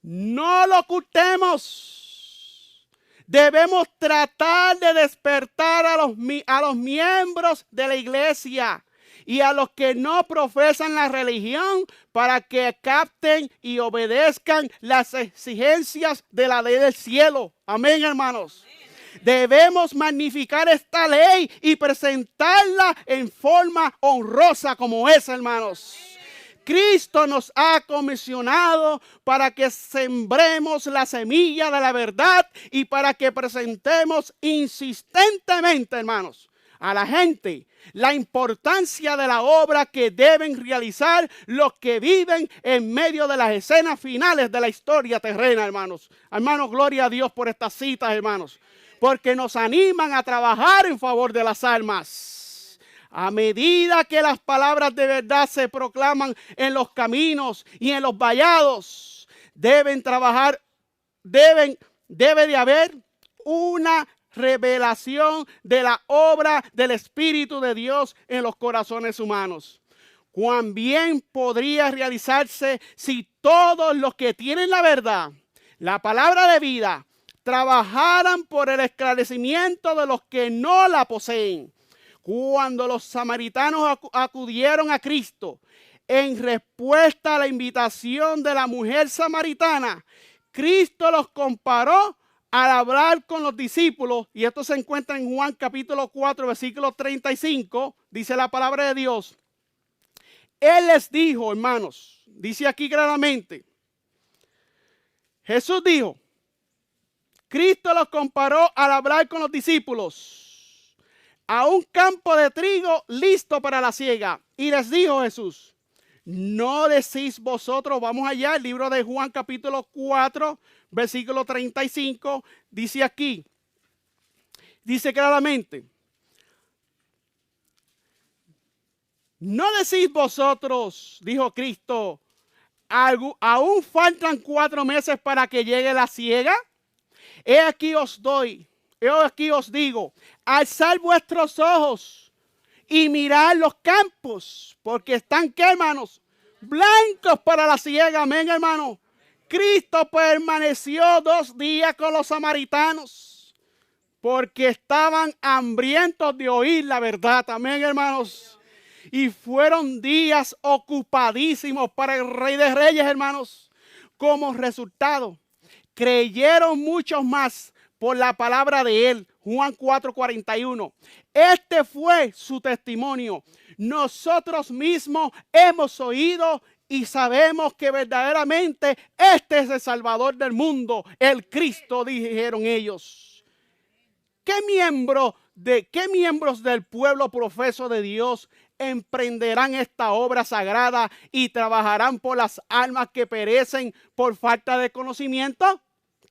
No lo ocultemos. Debemos tratar de despertar a los miembros de la iglesia y a los que no profesan la religión para que capten y obedezcan las exigencias de la ley del cielo. Amén, hermanos. Debemos magnificar esta ley y presentarla en forma honrosa como es, hermanos. Cristo nos ha comisionado para que sembremos la semilla de la verdad y para que presentemos insistentemente, hermanos, a la gente la importancia de la obra que deben realizar los que viven en medio de las escenas finales de la historia terrena, hermanos. Hermanos, gloria a Dios por estas citas, hermanos, porque nos animan a trabajar en favor de las almas. A medida que las palabras de verdad se proclaman en los caminos y en los vallados, debe de haber una revelación de la obra del Espíritu de Dios en los corazones humanos. Cuán bien podría realizarse si todos los que tienen la verdad, la palabra de vida, trabajaran por el esclarecimiento de los que no la poseen. Cuando los samaritanos acudieron a Cristo en respuesta a la invitación de la mujer samaritana, Cristo los comparó al hablar con los discípulos, y esto se encuentra en Juan capítulo 4, versículo 35, dice la palabra de Dios. Él les dijo, hermanos, dice aquí claramente, Jesús dijo, Cristo los comparó al hablar con los discípulos a un campo de trigo listo para la siega. Y les dijo Jesús, ¿no decís vosotros? Vamos allá, el libro de Juan capítulo 4, versículo 35, dice aquí, dice claramente, ¿no decís vosotros, dijo Cristo, aún faltan 4 meses para que llegue la siega? He aquí os digo, alzad vuestros ojos y mirad los campos, porque están, ¿qué, hermanos? Blancos para la siega. Amén, hermano. Cristo permaneció 2 días con los samaritanos porque estaban hambrientos de oír la verdad. Amén, hermanos. Y fueron días ocupadísimos para el Rey de Reyes, hermanos. Como resultado, creyeron muchos más por la palabra de él. Juan 4:41. Este fue su testimonio. Nosotros mismos hemos oído y sabemos que verdaderamente este es el Salvador del mundo, el Cristo, dijeron ellos. ¿Qué miembros del pueblo profeso de Dios emprenderán esta obra sagrada y trabajarán por las almas que perecen por falta de conocimiento?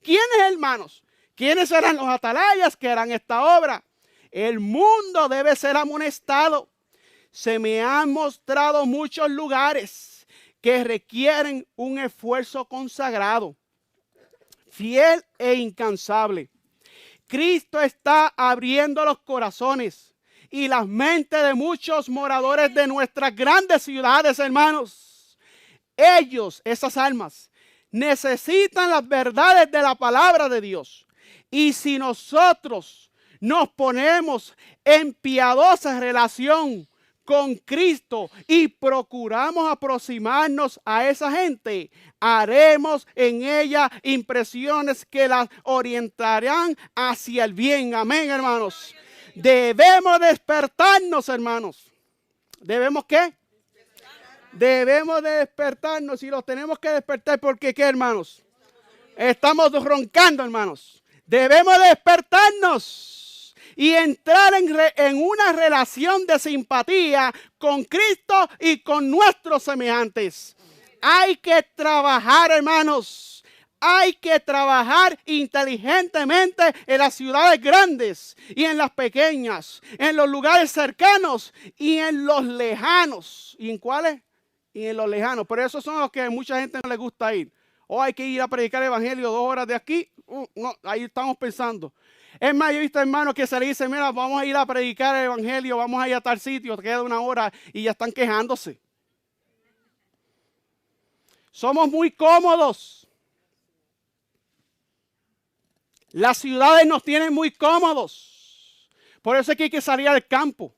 ¿Quiénes, hermanos? ¿Quiénes serán los atalayas que harán esta obra? El mundo debe ser amonestado. Se me han mostrado muchos lugares que requieren un esfuerzo consagrado, fiel e incansable. Cristo está abriendo los corazones y las mentes de muchos moradores de nuestras grandes ciudades, hermanos. Ellos, esas almas, necesitan las verdades de la palabra de Dios. Y si nosotros nos ponemos en piadosa relación con Cristo y procuramos aproximarnos a esa gente, haremos en ella impresiones que las orientarán hacia el bien. Amén, hermanos. Debemos despertarnos, hermanos. ¿Debemos qué? Debemos de despertarnos y los tenemos que despertar porque ¿qué, hermanos? Estamos roncando, hermanos. Debemos despertarnos y entrar en una relación de simpatía con Cristo y con nuestros semejantes. Hay que trabajar, hermanos. Hay que trabajar inteligentemente en las ciudades grandes y en las pequeñas, en los lugares cercanos y en los lejanos. ¿Y en cuáles? Y en los lejanos. Pero esos son los que a mucha gente no le gusta ir. O hay que ir a predicar el evangelio 2 horas de aquí. No, ahí estamos pensando. Es más, yo he visto hermanos que se le dicen, mira, vamos a ir a predicar el evangelio, vamos a ir a tal sitio, queda 1 hora y ya están quejándose. Somos muy cómodos. Las ciudades nos tienen muy cómodos. Por eso es que hay que salir al campo.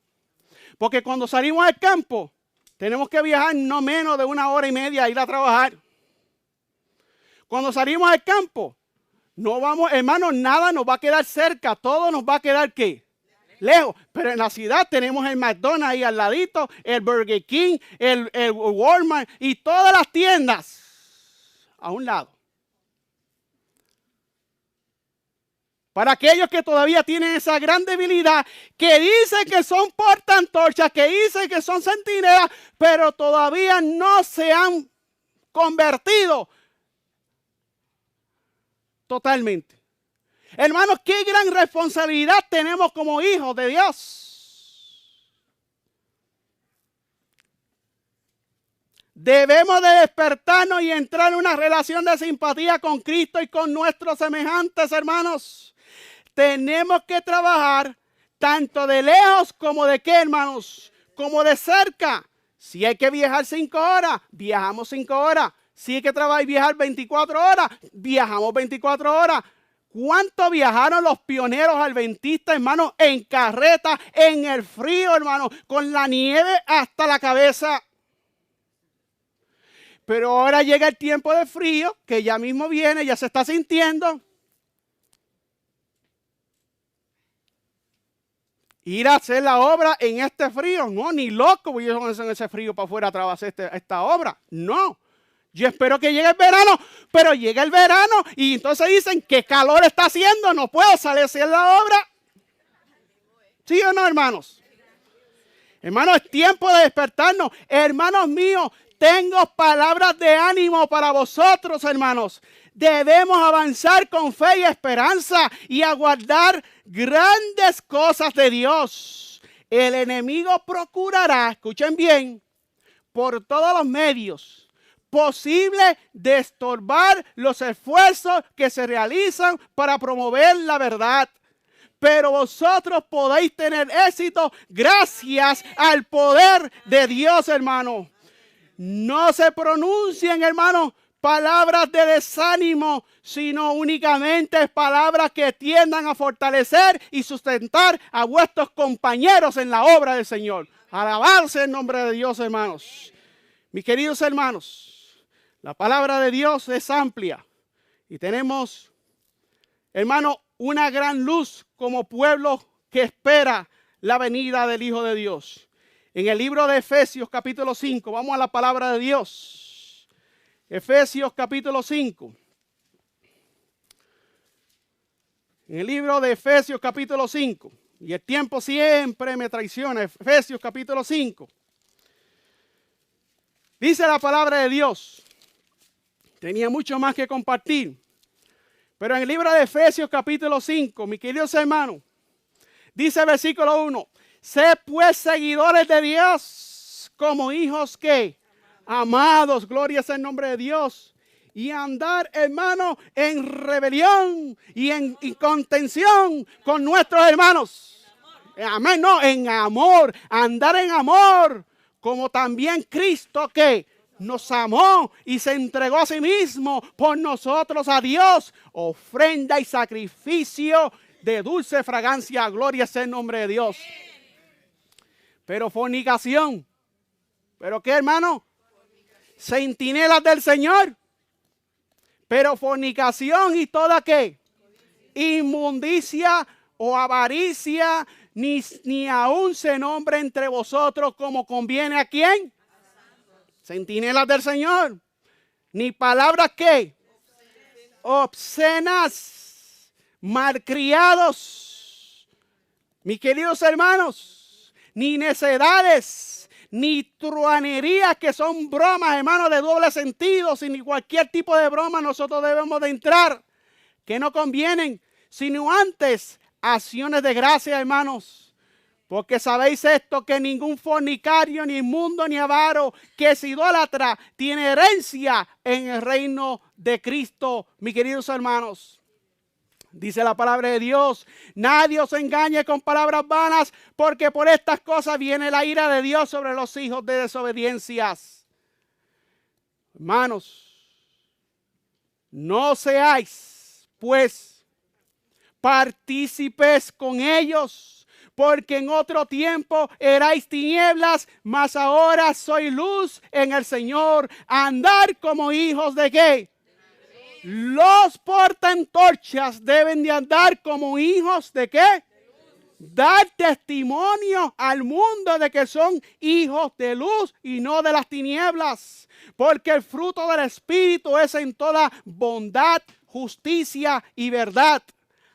Porque cuando salimos al campo, tenemos que viajar no menos de 1 hora y media a ir a trabajar. Cuando salimos al campo, no vamos, hermanos, nada nos va a quedar cerca. Todo nos va a quedar, ¿qué? Lejos. Pero en la ciudad tenemos el McDonald's ahí al ladito, el Burger King, el Walmart y todas las tiendas a un lado. Para aquellos que todavía tienen esa gran debilidad, que dicen que son portaantorchas, que dicen que son centinelas, pero todavía no se han convertido totalmente. Hermanos, qué gran responsabilidad tenemos como hijos de Dios. Debemos de despertarnos y entrar en una relación de simpatía con Cristo y con nuestros semejantes, hermanos. Tenemos que trabajar tanto de lejos como de qué, hermanos, como de cerca. Si hay que viajar 5 horas, viajamos 5 horas. Si hay que trabajar y viajar 24 horas, viajamos 24 horas. ¿Cuánto viajaron los pioneros adventistas, hermanos, en carreta, en el frío, hermanos, con la nieve hasta la cabeza? Pero ahora llega el tiempo de frío, que ya mismo viene, ya se está sintiendo. Ir a hacer la obra en este frío, no, ni loco voy a ir en ese frío para afuera a trabajar esta obra, no. Yo espero que llegue el verano, pero llega el verano y entonces dicen que calor está haciendo, no puedo salir a hacer la obra. ¿Sí o no, hermanos? Hermanos, es tiempo de despertarnos. Hermanos míos, tengo palabras de ánimo para vosotros, hermanos. Debemos avanzar con fe y esperanza y aguardar grandes cosas de Dios. El enemigo procurará, escuchen bien, por todos los medios posible de estorbar los esfuerzos que se realizan para promover la verdad. Pero vosotros podéis tener éxito gracias al poder de Dios, hermano. No se pronuncien, hermano, palabras de desánimo, sino únicamente palabras que tiendan a fortalecer y sustentar a vuestros compañeros en la obra del Señor. Alabarse el nombre de Dios, hermanos. Mis queridos hermanos, la palabra de Dios es amplia y tenemos, hermano, una gran luz como pueblo que espera la venida del Hijo de Dios. En el libro de Efesios capítulo 5, vamos a la palabra de Dios. Efesios capítulo 5. En el libro de Efesios capítulo 5. Y el tiempo siempre me traiciona. Efesios capítulo 5. Dice la palabra de Dios. Tenía mucho más que compartir. Pero en el libro de Efesios capítulo 5, mis queridos hermanos, dice el versículo 1. Sed pues seguidores de Dios como hijos que Amados, gloria sea el nombre de Dios. Y andar, hermano, en rebelión y en contención con nuestros hermanos. Amén, no, en amor, andar en amor, como también Cristo que nos amó y se entregó a sí mismo por nosotros a Dios, ofrenda y sacrificio de dulce fragancia. Gloria sea el nombre de Dios. Pero fornicación, ¿pero qué, hermano? Centinelas del Señor. Pero fornicación y toda ¿qué? Inmundicia o avaricia, ni aún se nombre entre vosotros como conviene a quién. Centinelas del Señor. Ni palabras ¿qué? Obscenas, malcriados. Mis queridos hermanos, ni necedades, ni truanerías que son bromas, hermanos, de doble sentido, ni cualquier tipo de broma nosotros debemos de entrar, que no convienen, sino antes acciones de gracia, hermanos. Porque sabéis esto, que ningún fornicario, ni inmundo, ni avaro, que es idólatra, tiene herencia en el reino de Cristo, mis queridos hermanos. Dice la palabra de Dios, nadie os engañe con palabras vanas, porque por estas cosas viene la ira de Dios sobre los hijos de desobediencias. Hermanos, no seáis, pues, partícipes con ellos, porque en otro tiempo erais tinieblas, mas ahora sois luz en el Señor. Andar como hijos de ¿qué? Los portaantorchas deben de andar como hijos de ¿qué? Dar testimonio al mundo de que son hijos de luz y no de las tinieblas. Porque el fruto del Espíritu es en toda bondad, justicia y verdad,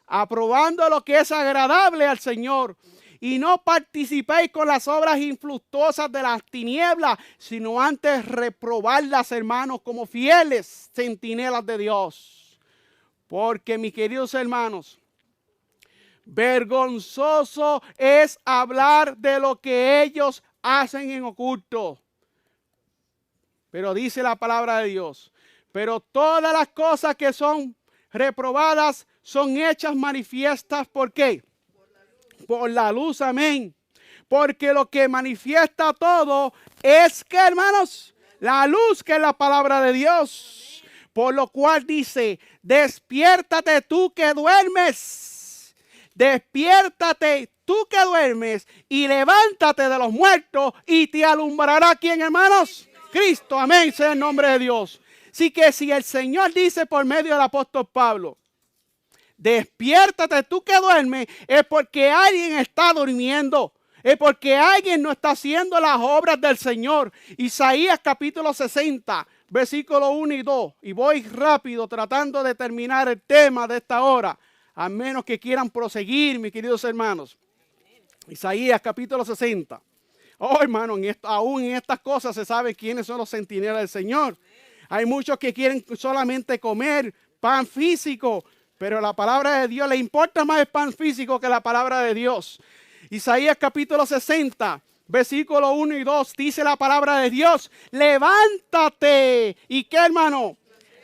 aprobando lo que es agradable al Señor. Y no participéis con las obras infructuosas de las tinieblas, sino antes reprobarlas, hermanos, como fieles centinelas de Dios. Porque, mis queridos hermanos, vergonzoso es hablar de lo que ellos hacen en oculto. Pero dice la palabra de Dios, pero todas las cosas que son reprobadas son hechas manifiestas. ¿Por qué? Por la luz, amén. Porque lo que manifiesta todo es que, hermanos, la luz, que es la palabra de Dios. Por lo cual dice, despiértate tú que duermes. Despiértate tú que duermes y levántate de los muertos y te alumbrará ¿quién, hermanos? Cristo, amén, sea el nombre de Dios. Así que si el Señor dice por medio del apóstol Pablo, despiértate tú que duermes, es porque alguien está durmiendo. Es porque alguien no está haciendo las obras del Señor. Isaías capítulo 60, versículos 1 y 2. Y voy rápido tratando de terminar el tema de esta hora. A menos que quieran proseguir, mis queridos hermanos. Isaías capítulo 60. Oh, hermano, aún en estas cosas se sabe quiénes son los centinelas del Señor. Hay muchos que quieren solamente comer pan físico, pero la palabra de Dios le importa más el pan físico que la palabra de Dios. Isaías capítulo 60, versículo 1 y 2, dice la palabra de Dios, levántate. ¿Y qué, hermano?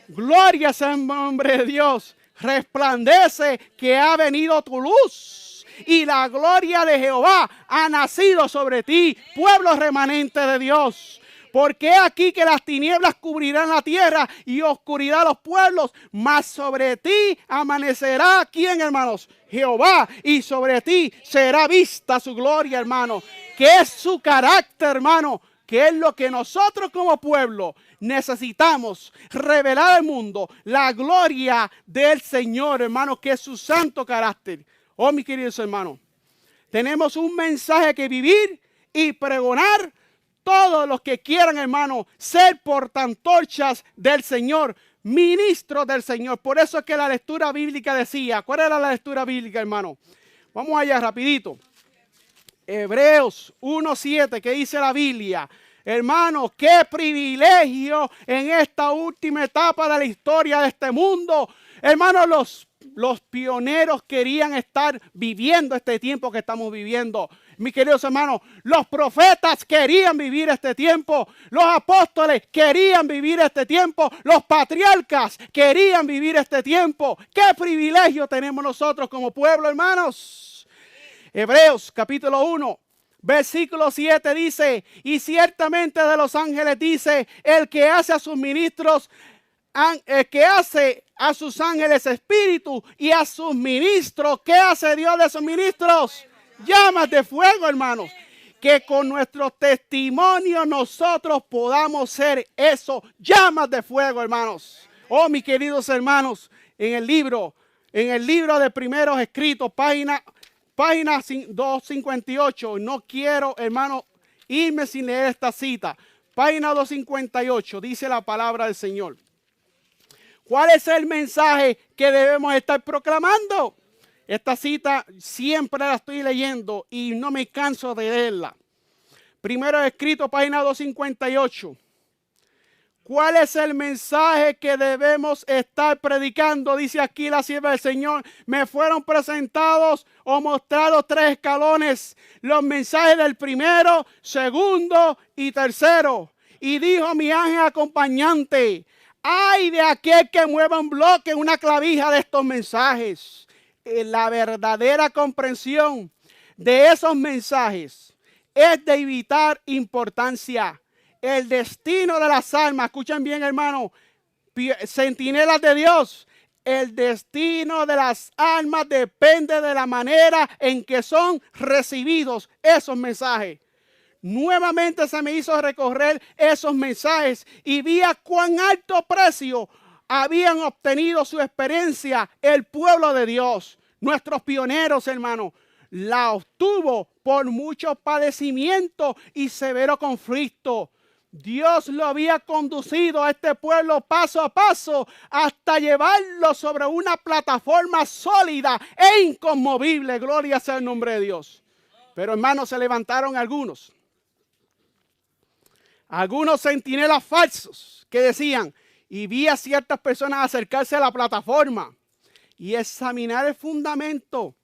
Gloria sea el nombre de Dios. Resplandece que ha venido tu luz y la gloria de Jehová ha nacido sobre ti, pueblo remanente de Dios. Porque aquí que las tinieblas cubrirán la tierra y oscuridad los pueblos, mas sobre ti amanecerá, ¿quién, hermanos? Jehová, y sobre ti será vista su gloria, hermano. Que es su carácter, hermano, que es lo que nosotros como pueblo necesitamos revelar al mundo, la gloria del Señor, hermano, que es su santo carácter. Oh, mis queridos hermanos, tenemos un mensaje que vivir y pregonar. Todos los que quieran, hermano, ser portaantorchas del Señor, ministros del Señor. Por eso es que la lectura bíblica decía, ¿cuál era la lectura bíblica, hermano? Vamos allá rapidito. Hebreos 1:7, que dice la Biblia. Hermano, qué privilegio en esta última etapa de la historia de este mundo. Hermano, los los pioneros querían estar viviendo este tiempo que estamos viviendo. Mis queridos hermanos, los profetas querían vivir este tiempo. Los apóstoles querían vivir este tiempo. Los patriarcas querían vivir este tiempo. ¿Qué privilegio tenemos nosotros como pueblo, hermanos? Hebreos capítulo 1. Versículo 7 dice, y ciertamente de los ángeles dice, el que hace a sus ministros, el que hace a sus ángeles espíritu y a sus ministros, ¿qué hace Dios de sus ministros? Llamas de fuego, hermanos. Que con nuestro testimonio nosotros podamos ser eso, llamas de fuego, hermanos. Oh, mis queridos hermanos, en el libro de Primeros Escritos, página 258, no quiero, hermano, irme sin leer esta cita. Página 258, dice la palabra del Señor. ¿Cuál es el mensaje que debemos estar proclamando? Esta cita siempre la estoy leyendo y no me canso de leerla. Primero escrito, página 258. ¿Cuál es el mensaje que debemos estar predicando? Dice aquí la sierva del Señor. Me fueron presentados o mostrados 3 escalones. Los mensajes del primero, segundo y tercero. Y dijo mi ángel acompañante, ay de aquel que mueva un bloque, una clavija de estos mensajes. La verdadera comprensión de esos mensajes es de vital importancia. El destino de las almas, escuchen bien, hermano, centinelas de Dios, el destino de las almas depende de la manera en que son recibidos esos mensajes. Nuevamente se me hizo recorrer esos mensajes y vi a cuán alto precio habían obtenido su experiencia el pueblo de Dios. Nuestros pioneros, hermanos, la obtuvo por mucho padecimiento y severo conflicto. Dios lo había conducido a este pueblo paso a paso hasta llevarlo sobre una plataforma sólida e inconmovible. Gloria sea el nombre de Dios. Pero hermanos, se levantaron algunos centinelas falsos que decían, y vi a ciertas personas acercarse a la plataforma y examinar el fundamento.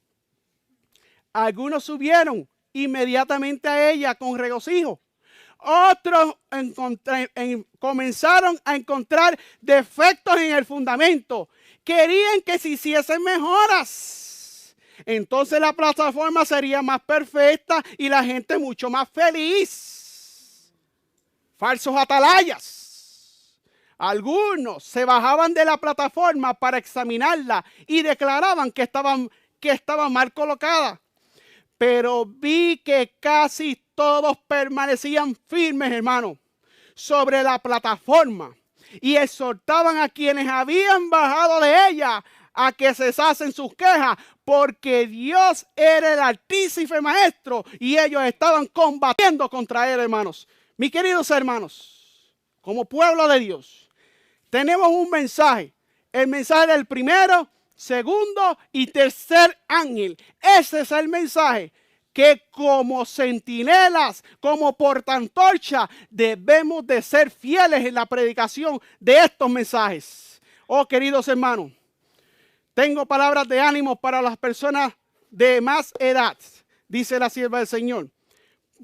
Algunos subieron inmediatamente a ella con regocijo. Otros comenzaron a encontrar defectos en el fundamento. Querían que se hiciesen mejoras. Entonces la plataforma sería más perfecta y la gente mucho más feliz. Falsos atalayas. Algunos se bajaban de la plataforma para examinarla y declaraban que estaba mal colocada. Pero vi que casi todos permanecían firmes, hermano, sobre la plataforma y exhortaban a quienes habían bajado de ella a que cesasen sus quejas, porque Dios era el altísimo maestro y ellos estaban combatiendo contra él, hermanos. Mis queridos hermanos, como pueblo de Dios, tenemos un mensaje, el mensaje del primero, segundo y tercer ángel. Ese es el mensaje que como centinelas, como portantorcha, debemos de ser fieles en la predicación de estos mensajes. Oh, queridos hermanos, tengo palabras de ánimo para las personas de más edad, dice la sierva del Señor.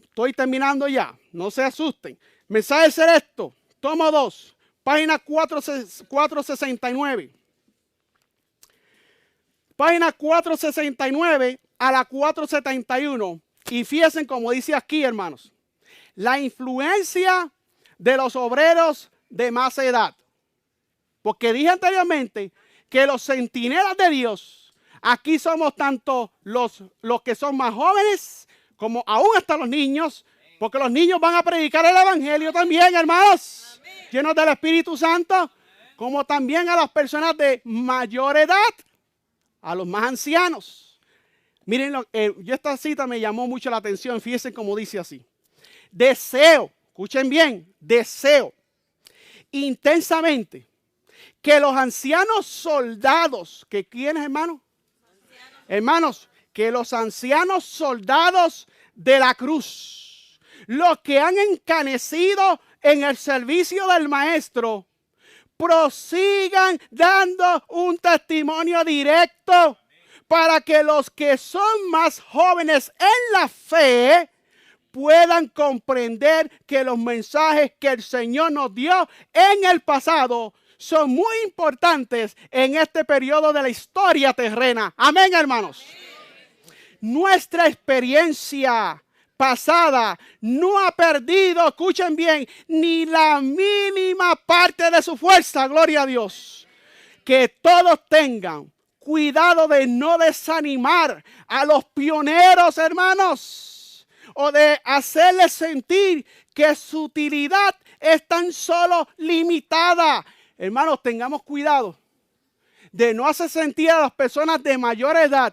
Estoy terminando ya, no se asusten. Mensaje selecto, tomo 2, página 469. Página 469 a la 471. Y fíjense como dice aquí, hermanos. La influencia de los obreros de más edad. Porque dije anteriormente que los centinelas de Dios, aquí somos tanto los que son más jóvenes, como aún hasta los niños. Porque los niños van a predicar el evangelio también, hermanos. Amén. Llenos del Espíritu Santo. Amén. Como también a las personas de mayor edad. A los más ancianos. Miren, esta cita me llamó mucho la atención. Fíjense cómo dice así. Deseo, escuchen bien, deseo intensamente que los ancianos soldados, que ¿quiénes, hermanos? Hermanos, que los ancianos soldados de la cruz, los que han encanecido en el servicio del Maestro, prosigan dando un testimonio directo para que los que son más jóvenes en la fe puedan comprender que los mensajes que el Señor nos dio en el pasado son muy importantes en este periodo de la historia terrena. Amén, hermanos. Nuestra experiencia pasada no ha perdido, escuchen bien, ni la mínima parte de su fuerza. Gloria a Dios. Que todos tengan cuidado de no desanimar a los pioneros, hermanos, o de hacerles sentir que su utilidad es tan solo limitada. Hermanos, tengamos cuidado de no hacer sentir a las personas de mayor edad,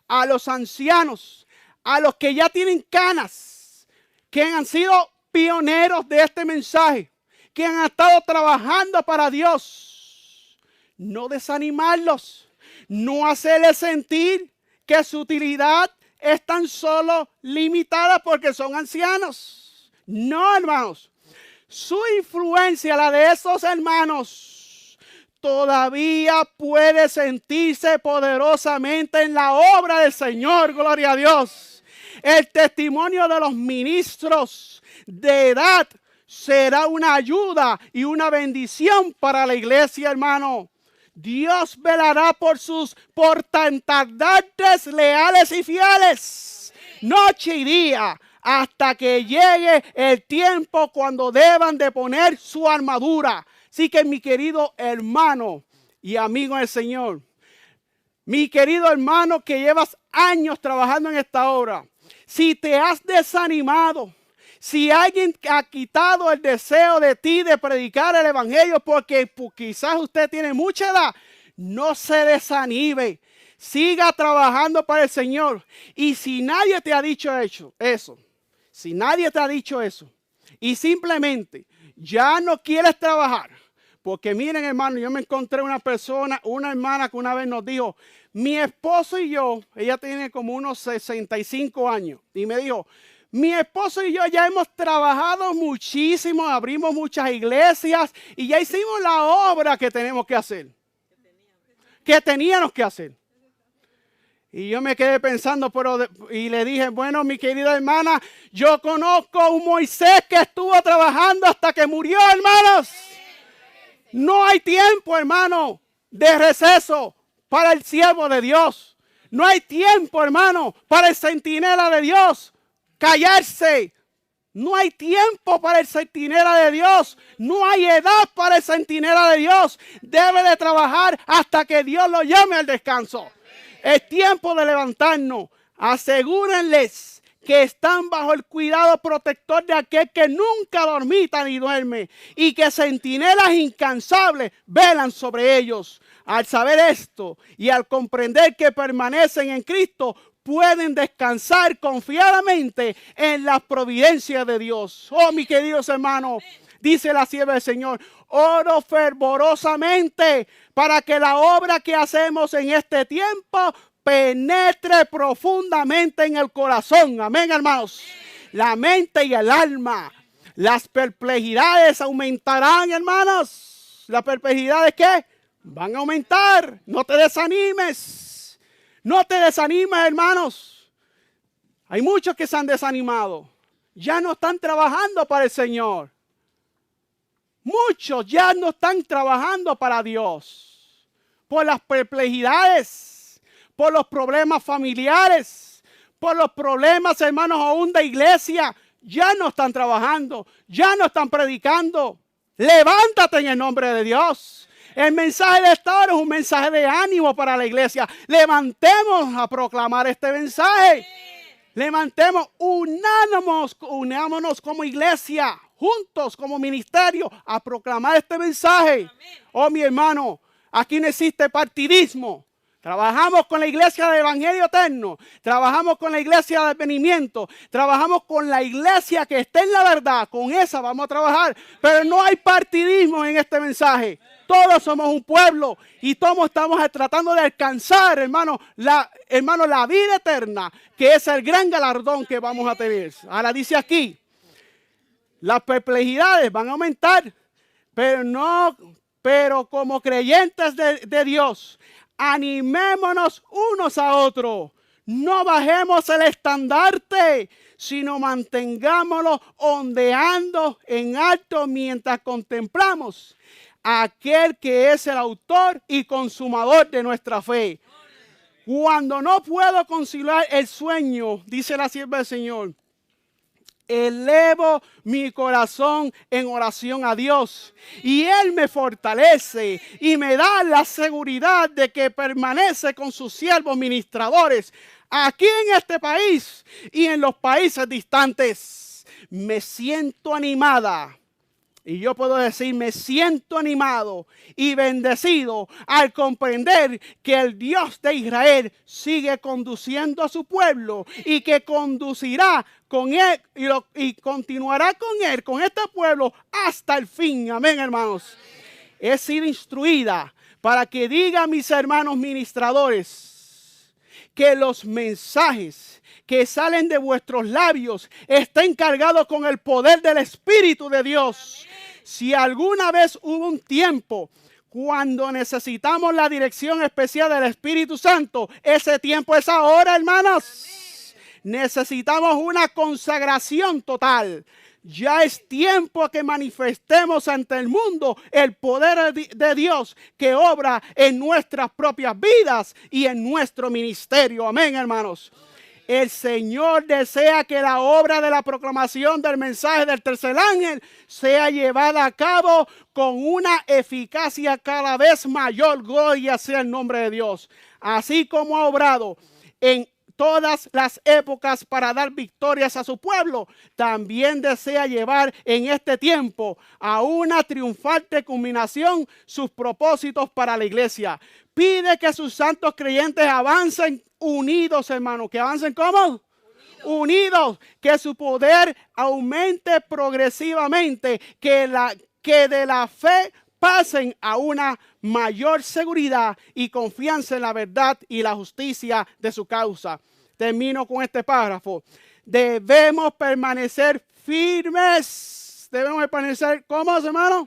a los ancianos, a los que ya tienen canas, que han sido pioneros de este mensaje, que han estado trabajando para Dios. No desanimarlos, no hacerles sentir que su utilidad es tan solo limitada porque son ancianos. No, hermanos. Su influencia, la de esos hermanos, todavía puede sentirse poderosamente en la obra del Señor. Gloria a Dios. El testimonio de los ministros de edad será una ayuda y una bendición para la iglesia, hermano. Dios velará por sus portantardantes leales y fieles, noche y día, hasta que llegue el tiempo cuando deban de poner su armadura. Así que mi querido hermano y amigo del Señor, mi querido hermano que llevas años trabajando en esta obra, si te has desanimado, si alguien ha quitado el deseo de ti de predicar el evangelio porque quizás usted tiene mucha edad, no se desanime. Siga trabajando para el Señor. Y si nadie te ha dicho eso, si nadie te ha dicho eso, y simplemente ya no quieres trabajar, porque miren, hermano, yo me encontré una hermana que una vez nos dijo, mi esposo y yo, ella tiene como unos 65 años, y me dijo, mi esposo y yo ya hemos trabajado muchísimo, abrimos muchas iglesias y ya hicimos la obra que tenemos que hacer. Que teníamos que hacer. Y yo me quedé pensando, y le dije, bueno, mi querida hermana, yo conozco a un Moisés que estuvo trabajando hasta que murió, hermanos. No hay tiempo, hermano, de receso para el siervo de Dios. No hay tiempo, hermano, para el centinela de Dios. Callarse. No hay tiempo para el centinela de Dios. No hay edad para el centinela de Dios. Debe de trabajar hasta que Dios lo llame al descanso. Es tiempo de levantarnos. Asegúrenles que están bajo el cuidado protector de aquel que nunca dormita ni duerme y que centinelas incansables velan sobre ellos. Al saber esto y al comprender que permanecen en Cristo, pueden descansar confiadamente en la providencia de Dios. Oh, mis queridos hermanos, dice la sierva del Señor, oro fervorosamente para que la obra que hacemos en este tiempo penetre profundamente en el corazón. Amén, hermanos. La mente y el alma. Las perplejidades aumentarán, hermanos. ¿Las perplejidades qué? Van a aumentar. No te desanimes. No te desanimes, hermanos. Hay muchos que se han desanimado. Ya no están trabajando para el Señor. Muchos ya no están trabajando para Dios. Por las perplejidades, por los problemas familiares, por los problemas, hermanos, aún de iglesia. Ya no están trabajando, ya no están predicando. Levántate en el nombre de Dios. El mensaje de esta hora es un mensaje de ánimo para la iglesia. Levantemos a proclamar este mensaje. Levantemos, unámonos como iglesia, juntos como ministerio, a proclamar este mensaje. Oh, mi hermano, aquí no existe partidismo. Trabajamos con la iglesia del Evangelio Eterno. Trabajamos con la iglesia del venimiento. Trabajamos con la iglesia que está en la verdad. Con esa vamos a trabajar. Pero no hay partidismo en este mensaje. Todos somos un pueblo y todos estamos tratando de alcanzar, hermano, la vida eterna, que es el gran galardón que vamos a tener. Ahora dice aquí, las perplejidades van a aumentar, pero no Pero como creyentes de Dios, animémonos unos a otros. No bajemos el estandarte, sino mantengámoslo ondeando en alto mientras contemplamos a aquel que es el autor y consumador de nuestra fe. Cuando no puedo conciliar el sueño, dice la sierva del Señor, elevo mi corazón en oración a Dios y Él me fortalece y me da la seguridad de que permanece con sus siervos ministradores aquí en este país y en los países distantes. Me siento animada. Y yo puedo decir, me siento animado y bendecido al comprender que el Dios de Israel sigue conduciendo a su pueblo y que conducirá con él y continuará con él, con este pueblo hasta el fin. Amén, hermanos. He sido instruida para que diga a mis hermanos ministradores que los mensajes que salen de vuestros labios estén cargados con el poder del Espíritu de Dios. Si alguna vez hubo un tiempo cuando necesitamos la dirección especial del Espíritu Santo, ese tiempo es ahora, hermanos. Necesitamos una consagración total. Ya es tiempo que manifestemos ante el mundo el poder de Dios que obra en nuestras propias vidas y en nuestro ministerio. Amén, hermanos. El Señor desea que la obra de la proclamación del mensaje del tercer ángel sea llevada a cabo con una eficacia cada vez mayor. Gloria sea el nombre de Dios. Así como ha obrado en todas las épocas para dar victorias a su pueblo, también desea llevar en este tiempo a una triunfante culminación sus propósitos para la iglesia. Pide que sus santos creyentes avancen unidos, hermanos. ¿Que avancen cómo? Unidos. Que su poder aumente progresivamente. Que de la fe pasen a una mayor seguridad y confianza en la verdad y la justicia de su causa. Termino con este párrafo. Debemos permanecer firmes. Debemos permanecer, ¿cómo, hermano?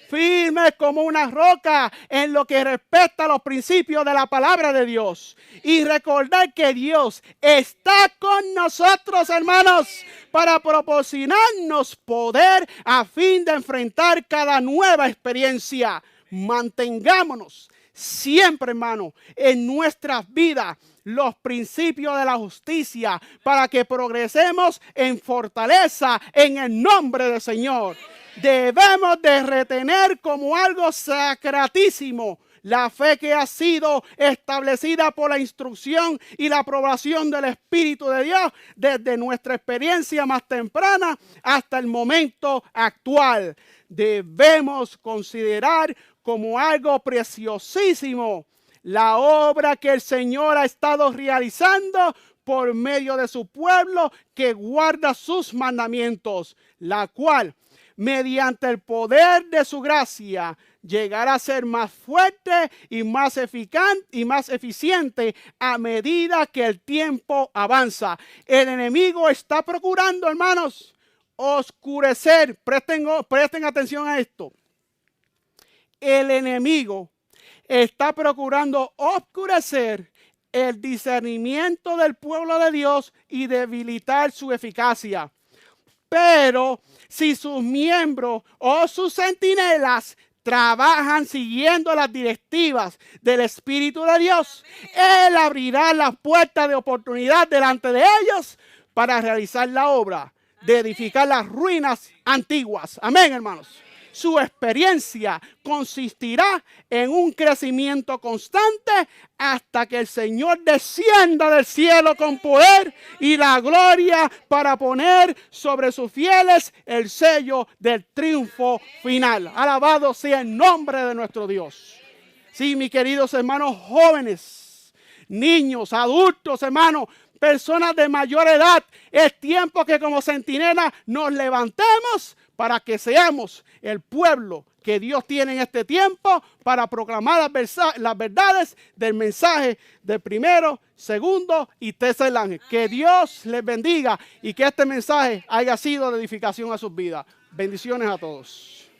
Firmes como una roca en lo que respecta a los principios de la palabra de Dios. Y recordar que Dios está con nosotros, hermanos, para proporcionarnos poder a fin de enfrentar cada nueva experiencia. Mantengámonos siempre, hermano, en nuestras vidas los principios de la justicia para que progresemos en fortaleza en el nombre del Señor. Debemos de retener como algo sacratísimo la fe que ha sido establecida por la instrucción y la aprobación del Espíritu de Dios desde nuestra experiencia más temprana hasta el momento actual. Debemos considerar como algo preciosísimo la obra que el Señor ha estado realizando por medio de su pueblo que guarda sus mandamientos, la cual, mediante el poder de su gracia, llegará a ser más fuerte y más eficaz y más eficiente a medida que el tiempo avanza. El enemigo está procurando, hermanos, oscurecer. Presten atención a esto. El enemigo está procurando oscurecer el discernimiento del pueblo de Dios y debilitar su eficacia. Pero si sus miembros o sus centinelas trabajan siguiendo las directivas del Espíritu de Dios, Él abrirá las puertas de oportunidad delante de ellos para realizar la obra de edificar las ruinas antiguas. Amén, hermanos. Su experiencia consistirá en un crecimiento constante hasta que el Señor descienda del cielo con poder y la gloria para poner sobre sus fieles el sello del triunfo final. Alabado sea el nombre de nuestro Dios. Sí, mis queridos hermanos jóvenes, niños, adultos, hermanos, personas de mayor edad, es tiempo que como centinela nos levantemos para que seamos el pueblo que Dios tiene en este tiempo para proclamar las verdades del mensaje del primero, segundo y tercer ángel. Que Dios les bendiga y que este mensaje haya sido de edificación a sus vidas. Bendiciones a todos.